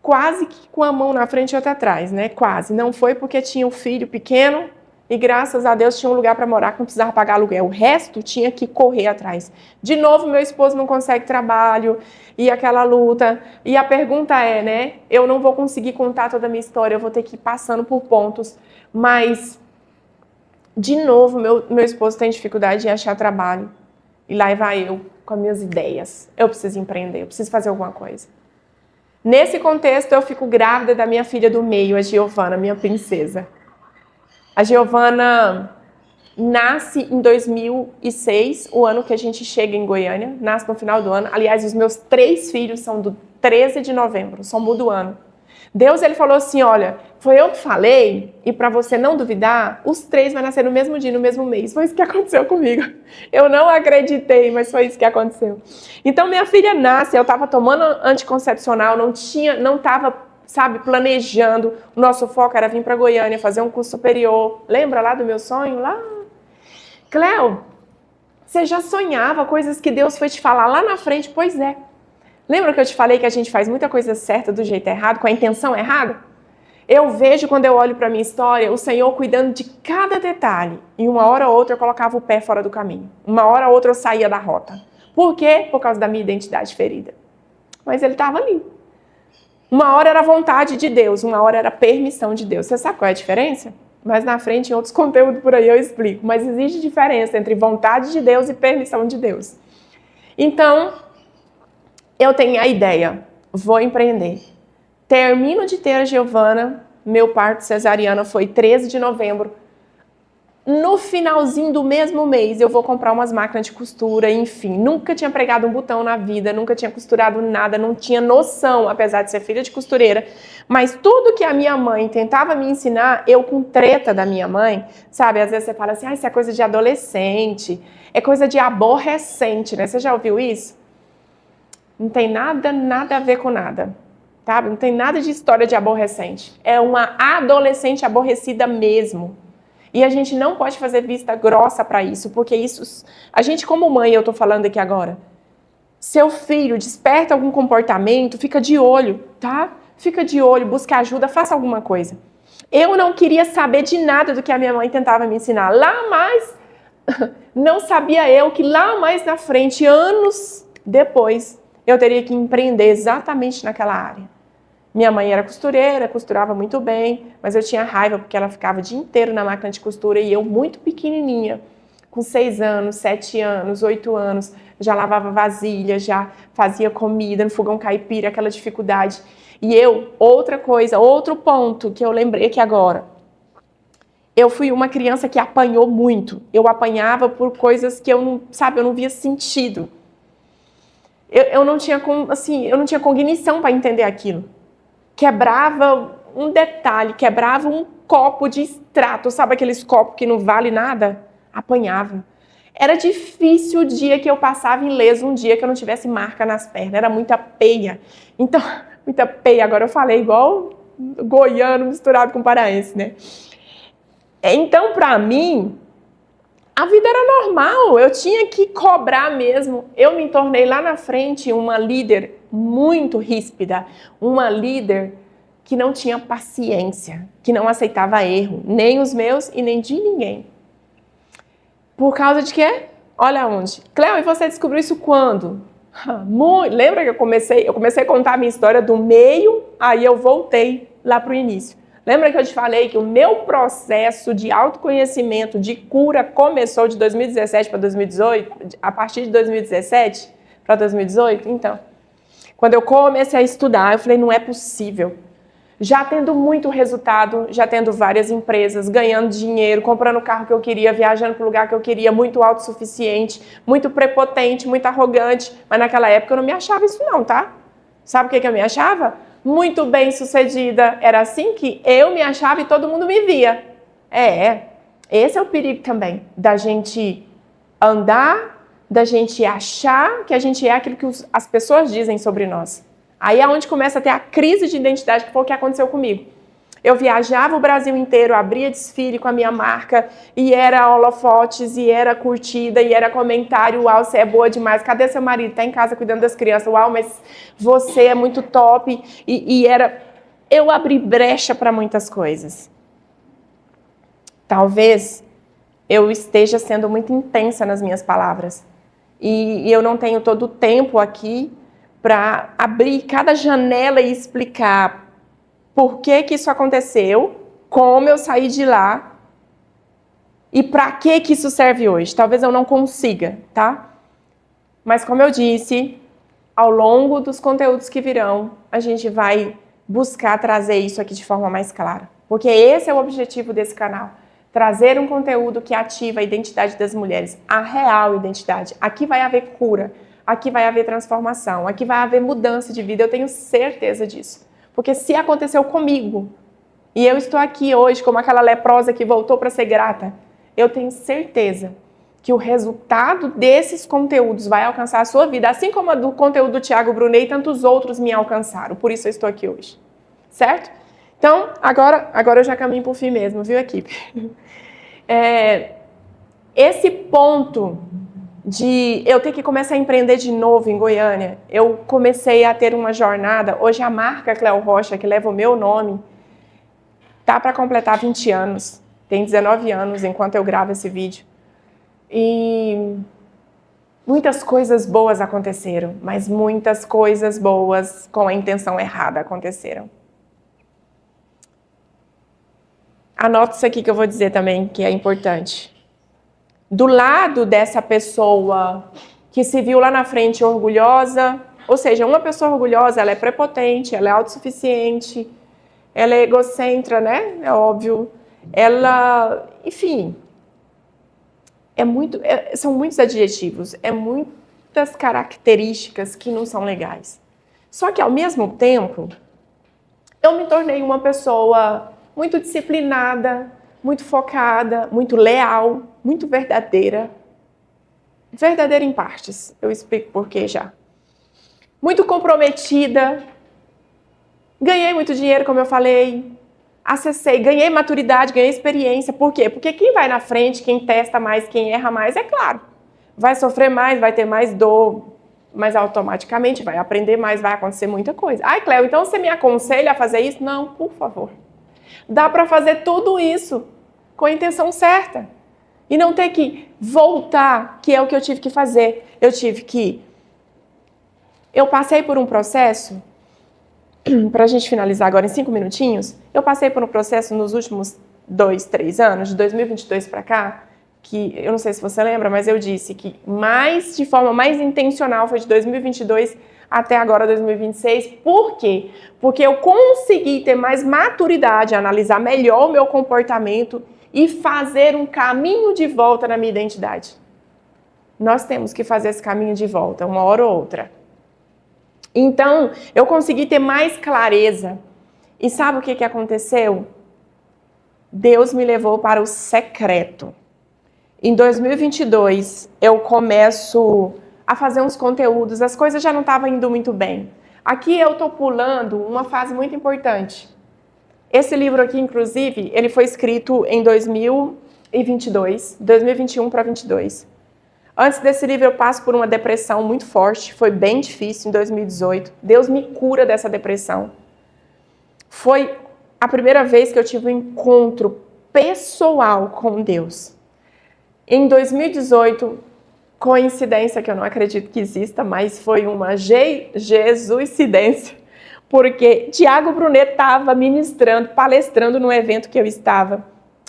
quase que com a mão na frente e outra atrás, né? Quase. Não foi porque tinha um filho pequeno e graças a Deus tinha um lugar para morar que não precisava pagar aluguel. O resto tinha que correr atrás. De novo, meu esposo não consegue trabalho e aquela luta. E a pergunta é, né? Eu não vou conseguir contar toda a minha história, eu vou ter que ir passando por pontos. Mas, de novo, meu esposo tem dificuldade em achar trabalho. E lá vai eu com as minhas ideias. Eu preciso empreender, eu preciso fazer alguma coisa. Nesse contexto, eu fico grávida da minha filha do meio, a Giovana, minha princesa. A Giovana nasce em 2006, o ano que a gente chega em Goiânia, nasce no final do ano. Aliás, os meus 3 filhos são do 13 de novembro, são do ano. Deus, ele falou assim, olha, foi eu que falei, e para você não duvidar, os 3 vão nascer no mesmo dia, no mesmo mês. Foi isso que aconteceu comigo. Eu não acreditei, mas foi isso que aconteceu. Então, minha filha nasce, eu estava tomando anticoncepcional, não estava, sabe, planejando. O nosso foco era vir para Goiânia, fazer um curso superior. Lembra lá do meu sonho? Lá. Cleo, você já sonhava coisas que Deus foi te falar lá na frente? Pois é. Lembra que eu te falei que a gente faz muita coisa certa do jeito errado, com a intenção errada? Eu vejo, quando eu olho para a minha história, o Senhor cuidando de cada detalhe. E uma hora ou outra eu colocava o pé fora do caminho. Uma hora ou outra eu saía da rota. Por quê? Por causa da minha identidade ferida. Mas ele estava ali. Uma hora era vontade de Deus, uma hora era permissão de Deus. Você sabe qual é a diferença? Mas na frente, em outros conteúdos por aí eu explico. Mas existe diferença entre vontade de Deus e permissão de Deus. Então, eu tenho a ideia, vou empreender. Termino de ter a Giovana, meu parto cesariana foi 13 de novembro. No finalzinho do mesmo mês, eu vou comprar umas máquinas de costura, enfim. Nunca tinha pregado um botão na vida, nunca tinha costurado nada, não tinha noção, apesar de ser filha de costureira. Mas tudo que a minha mãe tentava me ensinar, eu com treta da minha mãe, sabe? Às vezes você fala assim, isso é coisa de adolescente, é coisa de aborrecente, né? Você já ouviu isso? Não tem nada a ver com nada, tá? Não tem nada de história de aborrecente. É uma adolescente aborrecida mesmo. E a gente não pode fazer vista grossa para isso, porque isso... A gente, como mãe, eu tô falando aqui agora, seu filho desperta algum comportamento, fica de olho, tá? Fica de olho, busca ajuda, faça alguma coisa. Eu não queria saber de nada do que a minha mãe tentava me ensinar. Lá mais... Não sabia eu que lá mais na frente, anos depois, eu teria que empreender exatamente naquela área. Minha mãe era costureira, costurava muito bem, mas eu tinha raiva porque ela ficava o dia inteiro na máquina de costura e eu muito pequenininha, com 6 anos, 7 anos, 8 anos, já lavava vasilha, já fazia comida no fogão caipira, aquela dificuldade. E eu, outra coisa, outro ponto que eu lembrei aqui agora, eu fui uma criança que apanhou muito. Eu apanhava por coisas que eu não via sentido. Eu não tinha cognição para entender aquilo. Quebrava um detalhe, quebrava um copo de extrato, sabe aqueles copos que não vale nada? Apanhava. Era difícil o dia que eu passava ileso, um dia que eu não tivesse marca nas pernas, era muita peia. Então, muita peia, agora eu falei igual goiano misturado com paraense, né? Então, para mim, a vida era normal, eu tinha que cobrar mesmo. Eu me tornei lá na frente uma líder muito ríspida, uma líder que não tinha paciência, que não aceitava erro, nem os meus e nem de ninguém. Por causa de quê? Olha onde. Cleo, e você descobriu isso quando? Lembra que eu comecei a contar a minha história do meio, aí eu voltei lá para o início. Lembra que eu te falei que o meu processo de autoconhecimento, de cura, começou de 2017 para 2018? A partir de 2017 para 2018? Então, quando eu comecei a estudar, eu falei, não é possível. Já tendo muito resultado, já tendo várias empresas, ganhando dinheiro, comprando o carro que eu queria, viajando para o lugar que eu queria, muito autossuficiente, muito prepotente, muito arrogante. Mas naquela época eu não me achava isso não, tá? Sabe o que eu me achava? Muito bem sucedida. Era assim que eu me achava e todo mundo me via. Esse é o perigo também, da gente andar, da gente achar que a gente é aquilo que as pessoas dizem sobre nós. Aí é onde começa a ter a crise de identidade, que foi o que aconteceu comigo. Eu viajava o Brasil inteiro, abria desfile com a minha marca, e era holofotes, e era curtida, e era comentário, uau, você é boa demais, cadê seu marido? Tá em casa cuidando das crianças, uau, mas você é muito top, eu abri brecha para muitas coisas. Talvez eu esteja sendo muito intensa nas minhas palavras, e eu não tenho todo o tempo aqui para abrir cada janela e explicar por que isso aconteceu, como eu saí de lá e para que isso serve hoje. Talvez eu não consiga, tá? Mas como eu disse, ao longo dos conteúdos que virão, a gente vai buscar trazer isso aqui de forma mais clara. Porque esse é o objetivo desse canal. Trazer um conteúdo que ativa a identidade das mulheres, a real identidade. Aqui vai haver cura. Aqui vai haver transformação, aqui vai haver mudança de vida, eu tenho certeza disso. Porque se aconteceu comigo, e eu estou aqui hoje como aquela leprosa que voltou para ser grata, eu tenho certeza que o resultado desses conteúdos vai alcançar a sua vida, assim como a do conteúdo do Thiago Brunet e tantos outros me alcançaram, por isso eu estou aqui hoje. Certo? Então, agora eu já caminho para o fim mesmo, viu, equipe? Esse ponto de eu ter que começar a empreender de novo em Goiânia, eu comecei a ter uma jornada. Hoje a marca Cleo Rocha, que leva o meu nome, tá para completar 20 anos. Tem 19 anos enquanto eu gravo esse vídeo. E muitas coisas boas aconteceram, mas muitas coisas boas com a intenção errada aconteceram. Anota isso aqui que eu vou dizer também, que é importante. Do lado dessa pessoa que se viu lá na frente orgulhosa, ou seja, uma pessoa orgulhosa, ela é prepotente, ela é autossuficiente, ela é egocêntrica, né? É óbvio. Ela, enfim, são muitos adjetivos, muitas características que não são legais. Só que, ao mesmo tempo, eu me tornei uma pessoa muito disciplinada, muito focada, muito leal, muito verdadeira. Verdadeira em partes, eu explico por quê já. Muito comprometida. Ganhei muito dinheiro, como eu falei. Acessei, ganhei maturidade, ganhei experiência. Por quê? Porque quem vai na frente, quem testa mais, quem erra mais, é claro. Vai sofrer mais, vai ter mais dor, mas automaticamente vai aprender mais, vai acontecer muita coisa. Ai, Cleo, então você me aconselha a fazer isso? Não, por favor. Dá para fazer tudo isso com a intenção certa. E não ter que voltar, que é o que eu tive que fazer. Eu passei por um processo, para a gente finalizar agora em 5 minutinhos, eu passei por um processo nos últimos 2, 3 anos, de 2022 para cá, que eu não sei se você lembra, mas eu disse que de forma mais intencional foi de 2022 até agora 2026. Por quê? Porque eu consegui ter mais maturidade, analisar melhor o meu comportamento e fazer um caminho de volta na minha identidade. Nós temos que fazer esse caminho de volta, uma hora ou outra. Então, eu consegui ter mais clareza. E sabe o que aconteceu? Deus me levou para o secreto. Em 2022, eu começo a fazer uns conteúdos, as coisas já não estavam indo muito bem. Aqui eu estou pulando uma fase muito importante. Esse livro aqui, inclusive, ele foi escrito em 2022, 2021 para 2022. Antes desse livro, eu passo por uma depressão muito forte, foi bem difícil em 2018. Deus me cura dessa depressão. foi a primeira vez que eu tive um encontro pessoal com Deus. Em 2018, coincidência que eu não acredito que exista, mas foi uma Jesuicidência, porque Tiago Brunet estava ministrando, palestrando no evento que eu estava.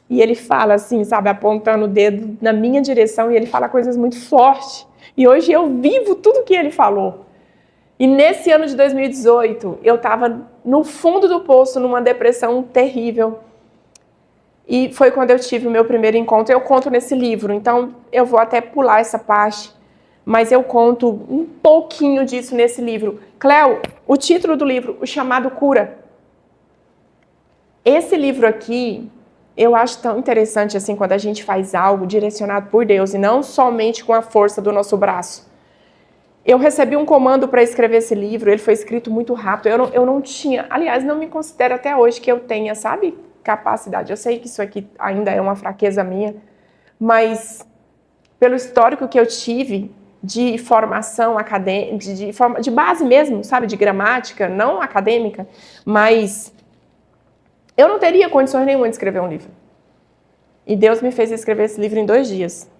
E ele fala assim, sabe, apontando o dedo na minha direção, e ele fala coisas muito fortes. E hoje eu vivo tudo que ele falou. E nesse ano de 2018, eu estava no fundo do poço, numa depressão terrível. E foi quando eu tive o meu primeiro encontro. Eu conto nesse livro, então eu vou até pular essa parte, mas eu conto um pouquinho disso nesse livro. Cléo, o título do livro, O Chamado Cura. Esse livro aqui, eu acho tão interessante assim quando a gente faz algo direcionado por Deus e não somente com a força do nosso braço. Eu recebi um comando para escrever esse livro, ele foi escrito muito rápido. Eu não tinha, aliás, não me considero até hoje que eu tenha, sabe, capacidade. Eu sei que isso aqui ainda é uma fraqueza minha, mas pelo histórico que eu tive de formação acadêmica, de base mesmo, sabe, de gramática, não acadêmica, mas eu não teria condições nenhuma de escrever um livro. E Deus me fez escrever esse livro em 2 dias.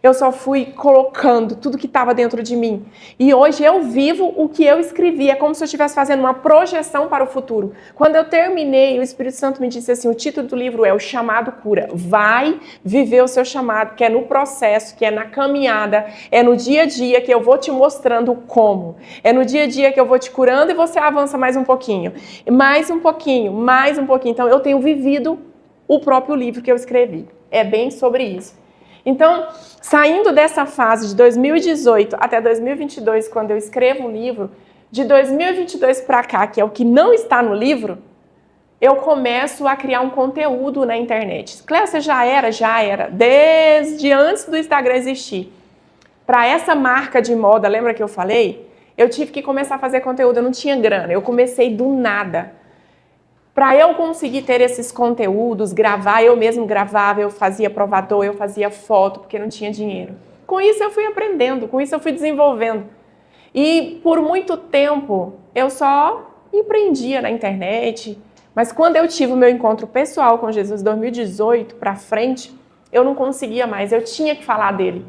Eu só fui colocando tudo que estava dentro de mim. E hoje eu vivo o que eu escrevi. É como se eu estivesse fazendo uma projeção para o futuro. Quando eu terminei, o Espírito Santo me disse assim, o título do livro é O Chamado Cura. Vai viver o seu chamado, que é no processo, que é na caminhada, é no dia a dia que eu vou te mostrando como. É no dia a dia que eu vou te curando e você avança mais um pouquinho. Mais um pouquinho, mais um pouquinho. Então eu tenho vivido o próprio livro que eu escrevi. É bem sobre isso. Então, saindo dessa fase de 2018 até 2022, quando eu escrevo um livro, de 2022 para cá, que é o que não está no livro, eu começo a criar um conteúdo na internet. Cléo, você já era? Já era. Desde antes do Instagram existir. Para essa marca de moda, lembra que eu falei? Eu tive que começar a fazer conteúdo, eu não tinha grana, eu comecei do nada. Para eu conseguir ter esses conteúdos, gravar, eu mesmo gravava, eu fazia provador, eu fazia foto, porque não tinha dinheiro. Com isso eu fui aprendendo, com isso eu fui desenvolvendo. E por muito tempo eu só empreendia na internet, mas quando eu tive o meu encontro pessoal com Jesus, 2018 para frente, eu não conseguia mais, eu tinha que falar dele.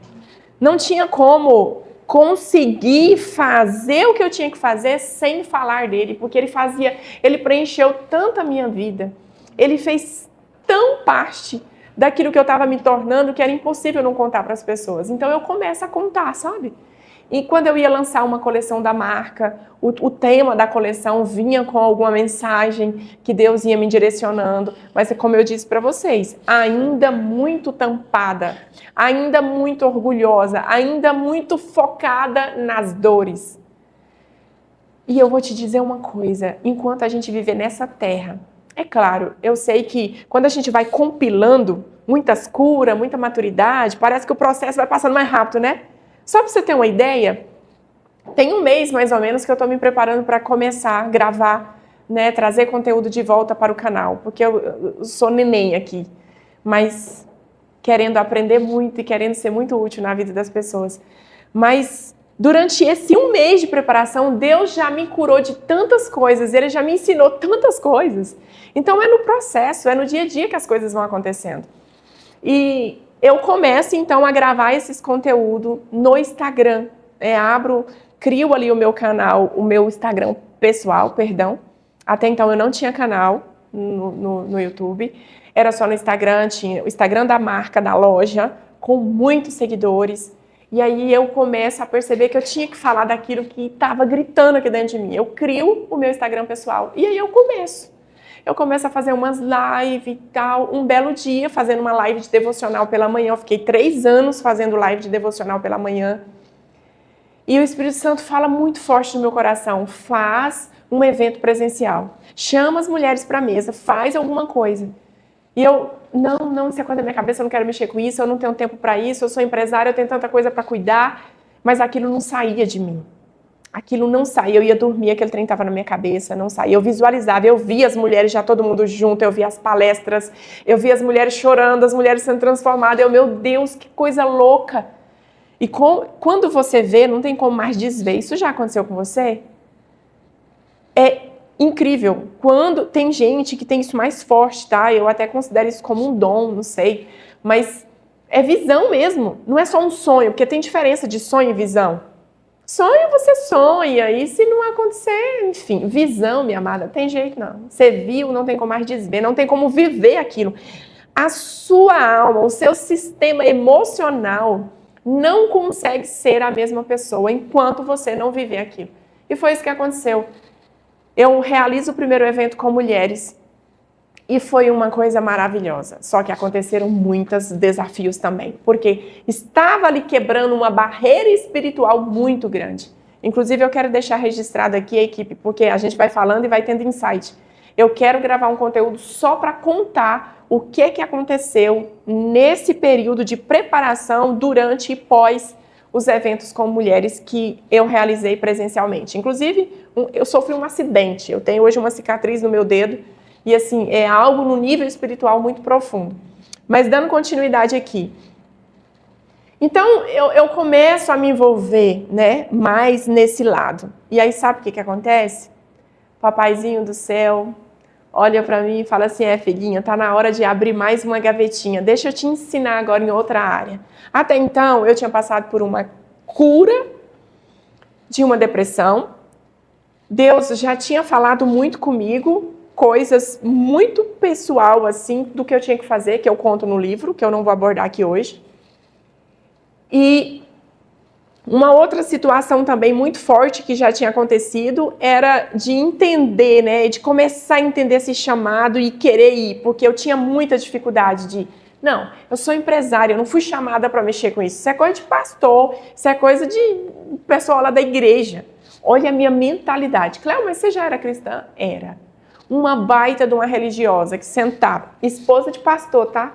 Não tinha como conseguir fazer o que eu tinha que fazer sem falar dele, porque ele preencheu tanto a minha vida, ele fez tão parte daquilo que eu estava me tornando que era impossível não contar para as pessoas. Então eu começo a contar, sabe? E quando eu ia lançar uma coleção da marca, o tema da coleção vinha com alguma mensagem que Deus ia me direcionando. Mas, como eu disse para vocês, ainda muito tampada, ainda muito orgulhosa, ainda muito focada nas dores. E eu vou te dizer uma coisa, enquanto a gente viver nessa terra, é claro, eu sei que quando a gente vai compilando muitas curas, muita maturidade, parece que o processo vai passando mais rápido, né? Só para você ter uma ideia, tem 1 mês mais ou menos que eu estou me preparando para começar a gravar, né, trazer conteúdo de volta para o canal, porque eu sou neném aqui, mas querendo aprender muito e querendo ser muito útil na vida das pessoas. Mas durante esse 1 mês de preparação, Deus já me curou de tantas coisas, Ele já me ensinou tantas coisas. Então é no processo, é no dia a dia que as coisas vão acontecendo. E eu começo, então, a gravar esses conteúdos no Instagram. Crio ali o meu canal, o meu Instagram pessoal, perdão. Até então eu não tinha canal no YouTube. Era só no Instagram, tinha o Instagram da marca, da loja, com muitos seguidores. E aí eu começo a perceber que eu tinha que falar daquilo que estava gritando aqui dentro de mim. Eu crio o meu Instagram pessoal. E aí eu começo. Eu começo a fazer umas lives e tal. Um belo dia, fazendo uma live de devocional pela manhã. Eu fiquei 3 anos fazendo live de devocional pela manhã. E o Espírito Santo fala muito forte no meu coração. Faz um evento presencial. Chama as mulheres para a mesa. Faz alguma coisa. E eu, não, isso é coisa da minha cabeça. Eu não quero mexer com isso. Eu não tenho tempo para isso. Eu sou empresária, eu tenho tanta coisa para cuidar. Mas aquilo não saía de mim. Aquilo não saía, eu ia dormir, aquele trem estava na minha cabeça, não saía. Eu visualizava, eu via as mulheres já todo mundo junto, eu via as palestras, eu via as mulheres chorando, as mulheres sendo transformadas. Meu Deus, que coisa louca! E quando você vê, não tem como mais desver. Isso já aconteceu com você? incrível. Quando tem gente que tem isso mais forte, tá? Eu até considero isso como um dom, não sei. Mas é visão mesmo. Não é só um sonho, porque tem diferença de sonho e visão. Sonho você sonha, e se não acontecer, enfim, visão, minha amada, tem jeito não. Você viu, não tem como mais desver, não tem como viver aquilo. A sua alma, o seu sistema emocional não consegue ser a mesma pessoa enquanto você não viver aquilo. E foi isso que aconteceu. Eu realizo o primeiro evento com mulheres e foi uma coisa maravilhosa. Só que aconteceram muitos desafios também, porque estava ali quebrando uma barreira espiritual muito grande. Inclusive, eu quero deixar registrado aqui a equipe, porque a gente vai falando e vai tendo insight. Eu quero gravar um conteúdo só para contar o que aconteceu nesse período de preparação durante e pós os eventos com mulheres que eu realizei presencialmente. Inclusive, eu sofri um acidente. Eu tenho hoje uma cicatriz no meu dedo e, assim, é algo no nível espiritual muito profundo. Mas dando continuidade aqui. Então, eu começo a me envolver, né, mais nesse lado. E aí, sabe o que acontece? Papaizinho do céu olha para mim e fala assim, filhinha, tá na hora de abrir mais uma gavetinha. Deixa eu te ensinar agora em outra área. Até então, eu tinha passado por uma cura de uma depressão. Deus já tinha falado muito comigo, coisas muito pessoal, assim, do que eu tinha que fazer, que eu conto no livro, que eu não vou abordar aqui hoje. E uma outra situação também muito forte que já tinha acontecido era de entender, né, de começar a entender esse chamado e querer ir, porque eu tinha muita dificuldade de, não, eu sou empresária, eu não fui chamada para mexer com isso, isso é coisa de pastor, isso é coisa de pessoal lá da igreja. Olha a minha mentalidade. Cléo, mas você já era cristã? Era. Uma baita de uma religiosa que sentava, esposa de pastor, tá?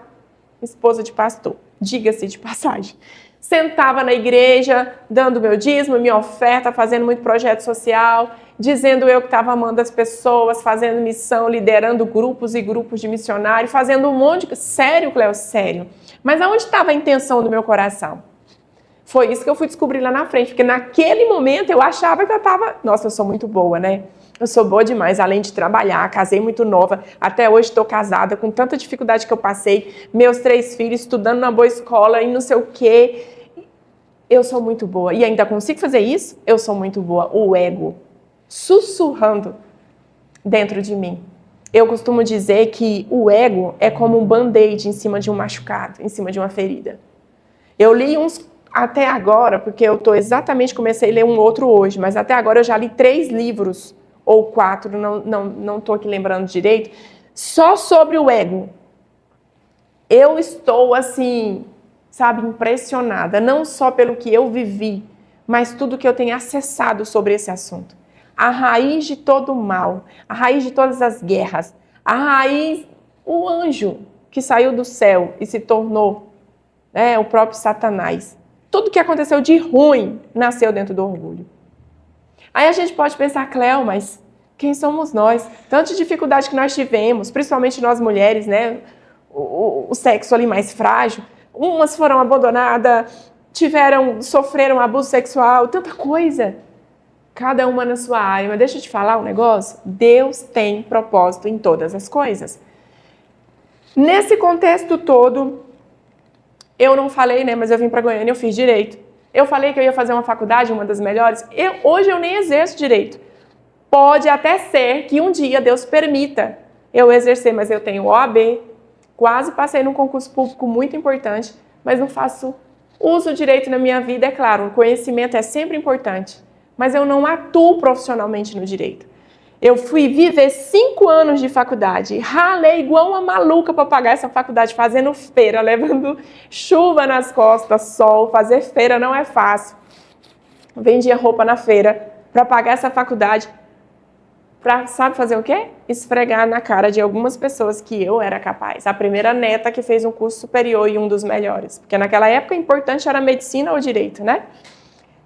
Esposa de pastor, diga-se de passagem. Sentava na igreja, dando meu dízimo, minha oferta, fazendo muito projeto social, dizendo eu que estava amando as pessoas, fazendo missão, liderando grupos e grupos de missionários, fazendo um monte de... Sério, Cléo? Sério. Mas aonde estava a intenção do meu coração? Foi isso que eu fui descobrir lá na frente, porque naquele momento eu achava que eu estava... Nossa, eu sou muito boa, né? Eu sou boa demais, além de trabalhar, casei muito nova, até hoje estou casada, com tanta dificuldade que eu passei, meus 3 filhos estudando na boa escola e não sei o quê. Eu sou muito boa. E ainda consigo fazer isso? Eu sou muito boa. O ego sussurrando dentro de mim. Eu costumo dizer que o ego é como um band-aid em cima de um machucado, em cima de uma ferida. Eu li uns até agora, porque eu comecei a ler um outro hoje, mas até agora eu já li 3 livros, ou 4, não estou aqui lembrando direito, só sobre o ego. Eu estou, assim, sabe, impressionada, não só pelo que eu vivi, mas tudo que eu tenho acessado sobre esse assunto. A raiz de todo o mal, a raiz de todas as guerras, a raiz, o anjo que saiu do céu e se tornou, o próprio Satanás. Tudo que aconteceu de ruim nasceu dentro do orgulho. Aí a gente pode pensar, Cléo, mas quem somos nós? Tanta dificuldade que nós tivemos, principalmente nós mulheres, né? O sexo ali mais frágil. Umas foram abandonadas, sofreram abuso sexual, tanta coisa. Cada uma na sua área. Mas deixa eu te falar um negócio. Deus tem propósito em todas as coisas. Nesse contexto todo, eu não falei, né? Mas eu vim para Goiânia e eu fiz direito. Eu falei que eu ia fazer uma faculdade, uma das melhores. Hoje eu nem exerço direito. Pode até ser que um dia Deus permita eu exercer, mas eu tenho OAB, quase passei num concurso público muito importante, mas não faço uso direito na minha vida. É claro, o conhecimento é sempre importante, mas eu não atuo profissionalmente no direito. Eu fui viver 5 anos de faculdade, ralei igual uma maluca para pagar essa faculdade, fazendo feira, levando chuva nas costas, sol, fazer feira não é fácil. Vendia roupa na feira para pagar essa faculdade, para, sabe fazer o quê? Esfregar na cara de algumas pessoas que eu era capaz. A primeira neta que fez um curso superior e um dos melhores, porque naquela época o importante era medicina ou direito, né?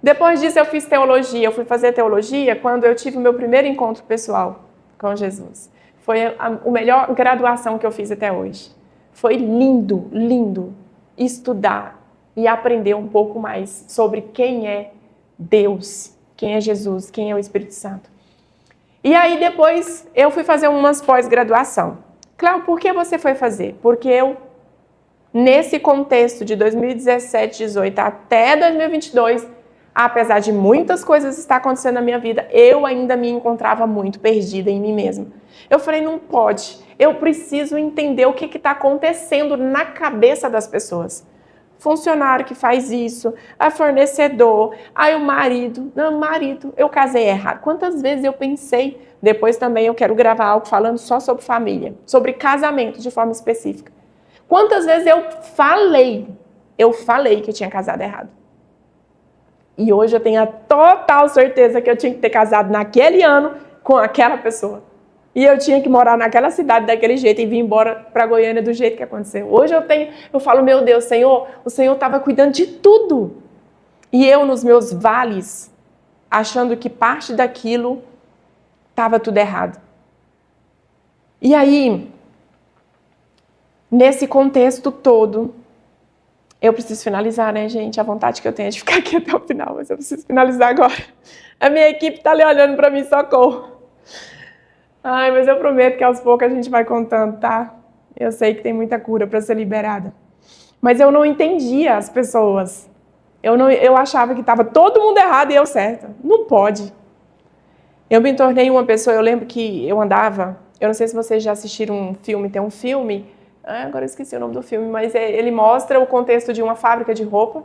Depois disso eu fiz teologia, eu fui fazer teologia quando eu tive o meu primeiro encontro pessoal com Jesus. Foi a melhor graduação que eu fiz até hoje. Foi lindo, lindo estudar e aprender um pouco mais sobre quem é Deus, quem é Jesus, quem é o Espírito Santo. E aí depois eu fui fazer umas pós-graduação. Cléo, por que você foi fazer? Porque eu, nesse contexto de 2017, 2018 até 2022, apesar de muitas coisas estar acontecendo na minha vida, eu ainda me encontrava muito perdida em mim mesma. Eu falei, não pode. Eu preciso entender o que está acontecendo na cabeça das pessoas. Funcionário que faz isso, a fornecedor, aí o marido. Não, marido, eu casei errado. Quantas vezes eu pensei, depois também eu quero gravar algo falando só sobre família, sobre casamento de forma específica. Quantas vezes eu falei que eu tinha casado errado. E hoje eu tenho a total certeza que eu tinha que ter casado naquele ano com aquela pessoa. E eu tinha que morar naquela cidade daquele jeito e vir embora para Goiânia do jeito que aconteceu. Hoje eu falo, meu Deus, Senhor, o Senhor estava cuidando de tudo. E eu nos meus vales, achando que parte daquilo estava tudo errado. E aí, nesse contexto todo, eu preciso finalizar, né, gente? A vontade que eu tenho é de ficar aqui até o final, mas eu preciso finalizar agora. A minha equipe está ali olhando para mim, socorro. Ai, mas eu prometo que aos poucos a gente vai contando, tá? Eu sei que tem muita cura para ser liberada. Mas eu não entendia as pessoas. Eu achava que estava todo mundo errado e eu certa. Não pode. Eu me tornei uma pessoa, eu lembro que eu andava, eu não sei se vocês já assistiram um filme, tem um filme, agora eu esqueci o nome do filme, mas ele mostra o contexto de uma fábrica de roupa.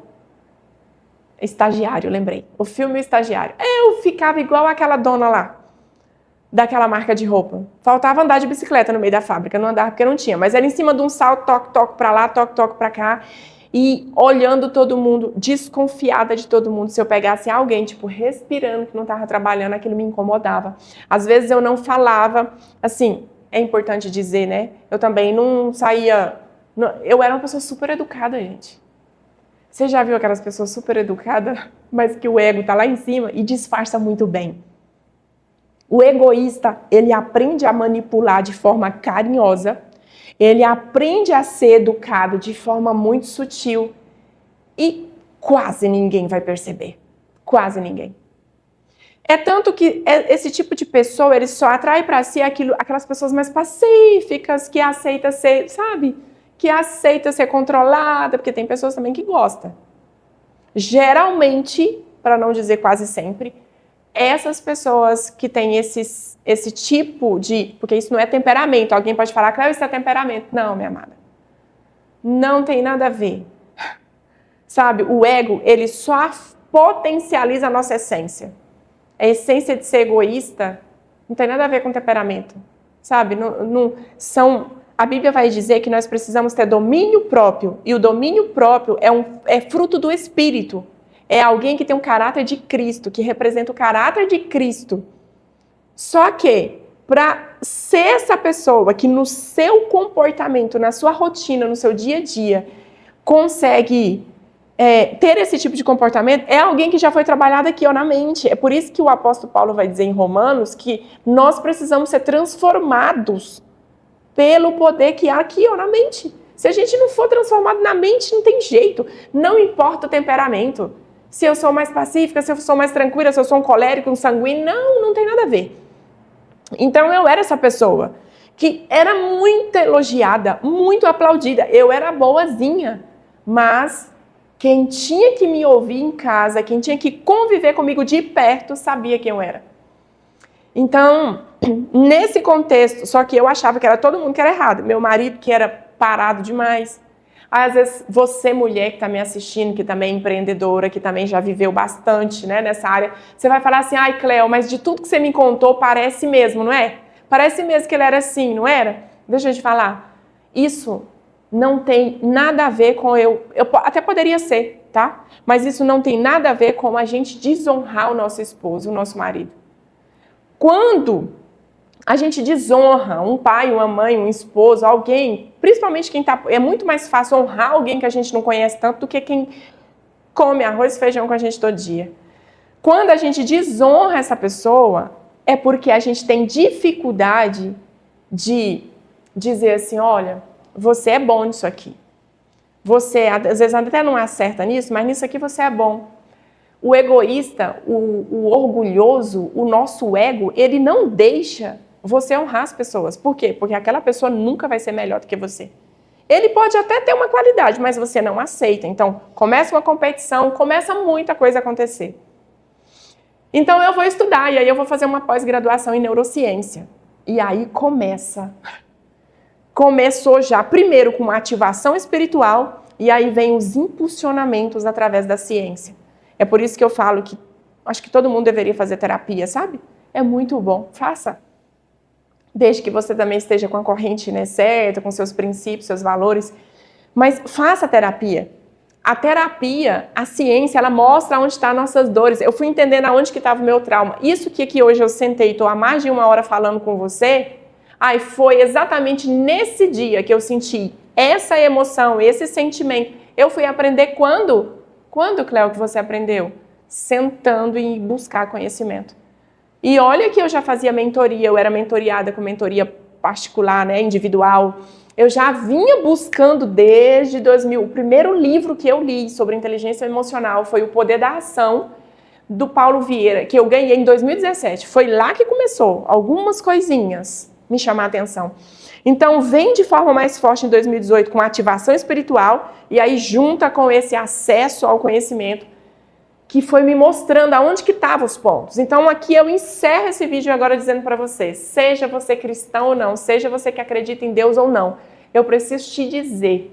Estagiário, lembrei. O filme Estagiário. Eu ficava igual aquela dona lá, daquela marca de roupa. Faltava andar de bicicleta no meio da fábrica, não andava porque não tinha, mas era em cima de um salto, toque, toque pra lá, toque, toque pra cá, e olhando todo mundo, desconfiada de todo mundo. Se eu pegasse alguém, tipo, respirando, que não estava trabalhando, aquilo me incomodava. Às vezes eu não falava, assim, é importante dizer, né? Eu também não saía... Eu era uma pessoa super educada, gente. Você já viu aquelas pessoas super educadas, mas que o ego tá lá em cima e disfarça muito bem? O egoísta, ele aprende a manipular de forma carinhosa, ele aprende a ser educado de forma muito sutil e quase ninguém vai perceber. Quase ninguém. É tanto que esse tipo de pessoa, ele só atrai para si aquelas pessoas mais pacíficas, que aceitam ser, sabe? Que aceita ser controlada, porque tem pessoas também que gostam. Geralmente, para não dizer quase sempre, essas pessoas que têm esse tipo de... Porque isso não é temperamento. Alguém pode falar, Cléo, isso é temperamento. Não, minha amada. Não tem nada a ver. Sabe, o ego, ele só potencializa a nossa essência. A essência de ser egoísta não tem nada a ver com temperamento. Sabe, a Bíblia vai dizer que nós precisamos ter domínio próprio. E o domínio próprio é fruto do Espírito. É alguém que tem um caráter de Cristo, que representa o caráter de Cristo. Só que, para ser essa pessoa que no seu comportamento, na sua rotina, no seu dia a dia, consegue ter esse tipo de comportamento, é alguém que já foi trabalhado aqui na mente. É por isso que o apóstolo Paulo vai dizer em Romanos que nós precisamos ser transformados pelo poder que há aqui na mente. Se a gente não for transformado na mente, não tem jeito. Não importa o temperamento. Se eu sou mais pacífica, se eu sou mais tranquila, se eu sou um colérico, um sanguíneo, não tem nada a ver. Então eu era essa pessoa que era muito elogiada, muito aplaudida. Eu era boazinha, mas quem tinha que me ouvir em casa, quem tinha que conviver comigo de perto, sabia quem eu era. Então, nesse contexto, só que eu achava que era todo mundo que era errado. Meu marido que era parado demais. Às vezes, você, mulher que está me assistindo, que também é empreendedora, que também já viveu bastante, né, nessa área, você vai falar assim, ai, Cléo, mas de tudo que você me contou, parece mesmo, não é? Parece mesmo que ele era assim, não era? Deixa eu te falar. Isso não tem nada a ver com eu até poderia ser, tá? Mas isso não tem nada a ver com a gente desonrar o nosso esposo, o nosso marido. Quando a gente desonra um pai, uma mãe, um esposo, alguém, principalmente quem tá... É muito mais fácil honrar alguém que a gente não conhece tanto do que quem come arroz e feijão com a gente todo dia. Quando a gente desonra essa pessoa, é porque a gente tem dificuldade de dizer assim, olha, você é bom nisso aqui. Você, às vezes, até não acerta nisso, mas nisso aqui você é bom. O egoísta, o orgulhoso, o nosso ego, ele não deixa você honrar as pessoas. Por quê? Porque aquela pessoa nunca vai ser melhor do que você. Ele pode até ter uma qualidade, mas você não aceita. Então, começa uma competição, começa muita coisa a acontecer. Então, eu vou estudar e aí eu vou fazer uma pós-graduação em neurociência. E aí começou já primeiro com uma ativação espiritual e aí vem os impulsionamentos através da ciência. É por isso que eu falo que acho que todo mundo deveria fazer terapia, sabe? É muito bom, faça. Desde que você também esteja com a corrente, né, certa, com seus princípios, seus valores. Mas faça terapia. A terapia, a ciência, ela mostra onde estão nossas dores. Eu fui entendendo aonde que estava o meu trauma. Isso que aqui hoje eu sentei e estou há mais de 1 hora falando com você, foi exatamente nesse dia que eu senti essa emoção, esse sentimento. Eu fui aprender quando? Quando, Cléo, que você aprendeu? Sentando e buscar conhecimento. E olha que eu já fazia mentoria, eu era mentoriada com mentoria particular, né, individual. Eu já vinha buscando desde 2000. O primeiro livro que eu li sobre inteligência emocional foi O Poder da Ação, do Paulo Vieira, que eu ganhei em 2017. Foi lá que começou. Algumas coisinhas me chamaram a atenção. Então, vem de forma mais forte em 2018 com a ativação espiritual e aí junta com esse acesso ao conhecimento que foi me mostrando aonde que estavam os pontos. Então, aqui eu encerro esse vídeo agora dizendo para você, seja você cristão ou não, seja você que acredita em Deus ou não, eu preciso te dizer,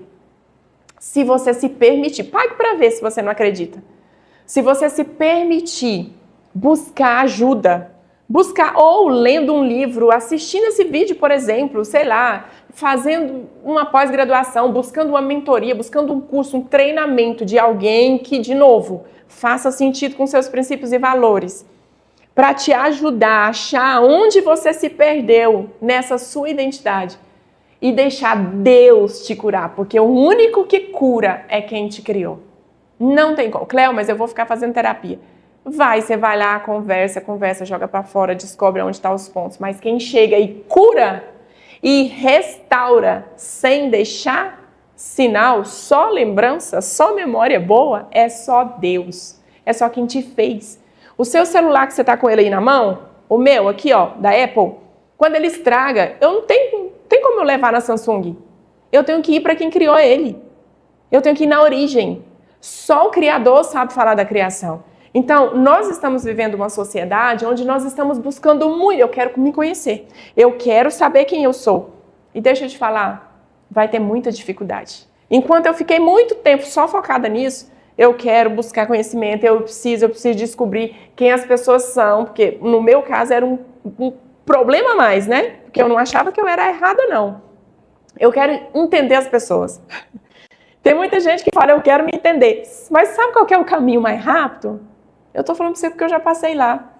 se você se permitir, pague para ver se você não acredita, se você se permitir buscar ajuda, buscar ou lendo um livro, assistindo esse vídeo, por exemplo, sei lá, fazendo uma pós-graduação, buscando uma mentoria, buscando um curso, um treinamento de alguém que, de novo, faça sentido com seus princípios e valores, para te ajudar a achar onde você se perdeu nessa sua identidade e deixar Deus te curar, porque o único que cura é quem te criou. Não tem como. Cléo, mas eu vou ficar fazendo terapia. Você vai lá, conversa, joga para fora, descobre onde estão os pontos. Mas quem chega e cura e restaura sem deixar sinal, só lembrança, só memória boa, é só Deus. É só quem te fez. O seu celular que você está com ele aí na mão, o meu aqui, ó, da Apple, quando ele estraga, eu não tenho como eu levar na Samsung. Eu tenho que ir para quem criou ele. Eu tenho que ir na origem. Só o Criador sabe falar da criação. Então, nós estamos vivendo uma sociedade onde nós estamos buscando muito. Eu quero me conhecer. Eu quero saber quem eu sou. E deixa eu te falar, vai ter muita dificuldade. Enquanto eu fiquei muito tempo só focada nisso, eu quero buscar conhecimento, eu preciso descobrir quem as pessoas são, porque no meu caso era um problema a mais, né? Porque eu não achava que eu era errada, não. Eu quero entender as pessoas. Tem muita gente que fala, eu quero me entender. Mas sabe qual que é o caminho mais rápido? Eu tô falando pra você porque eu já passei lá.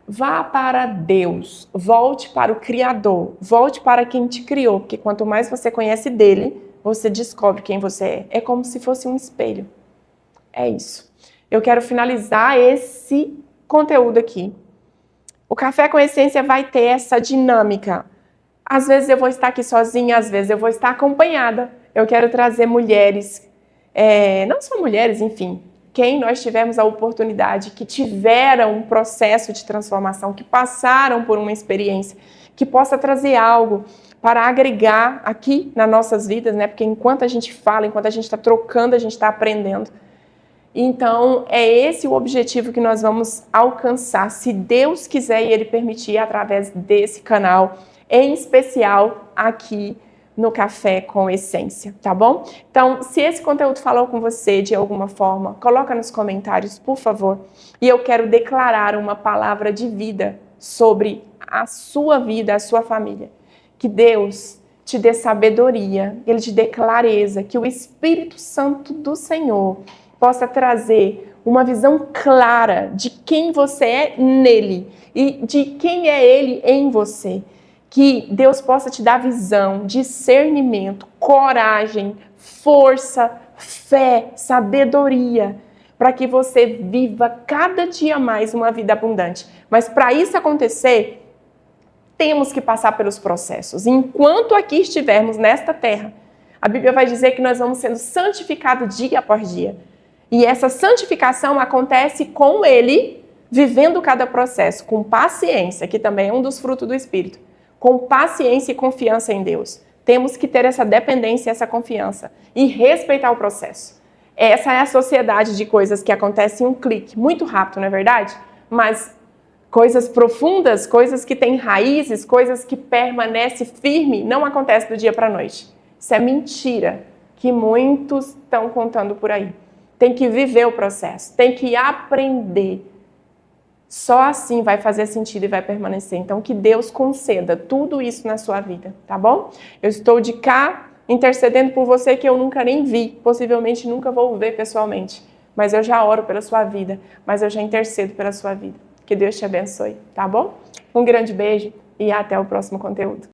Vá para Deus, volte para o Criador, volte para quem te criou, porque quanto mais você conhece dele, você descobre quem você é. É como se fosse um espelho. É isso. Eu quero finalizar esse conteúdo aqui. O Café com Essência vai ter essa dinâmica. Às vezes eu vou estar aqui sozinha, às vezes eu vou estar acompanhada. Eu quero trazer mulheres, não só mulheres, enfim, quem nós tivemos a oportunidade, que tiveram um processo de transformação, que passaram por uma experiência, que possa trazer algo para agregar aqui nas nossas vidas, né? Porque enquanto a gente fala, enquanto a gente está trocando, a gente está aprendendo. Então, é esse o objetivo que nós vamos alcançar, se Deus quiser e Ele permitir, através desse canal, em especial aqui no Café com Essência, tá bom? Então, se esse conteúdo falou com você de alguma forma, coloca nos comentários, por favor. E eu quero declarar uma palavra de vida sobre a sua vida, a sua família. Que Deus te dê sabedoria, Ele te dê clareza, que o Espírito Santo do Senhor possa trazer uma visão clara de quem você é nele e de quem é Ele em você. Que Deus possa te dar visão, discernimento, coragem, força, fé, sabedoria, para que você viva cada dia mais uma vida abundante. Mas para isso acontecer, temos que passar pelos processos. Enquanto aqui estivermos nesta terra, a Bíblia vai dizer que nós vamos sendo santificados dia após dia. E essa santificação acontece com ele, vivendo cada processo, com paciência, que também é um dos frutos do Espírito, com paciência e confiança em Deus. Temos que ter essa dependência, essa confiança e respeitar o processo. Essa é a sociedade de coisas que acontecem em um clique, muito rápido, não é verdade? Mas coisas profundas, coisas que têm raízes, coisas que permanecem firme, não acontece do dia para a noite. Isso é mentira que muitos estão contando por aí. Tem que viver o processo, tem que aprender. Só assim vai fazer sentido e vai permanecer. Então, que Deus conceda tudo isso na sua vida, tá bom? Eu estou de cá intercedendo por você que eu nunca nem vi, possivelmente nunca vou ver pessoalmente. Mas eu já oro pela sua vida, mas eu já intercedo pela sua vida. Que Deus te abençoe, tá bom? Um grande beijo e até o próximo conteúdo.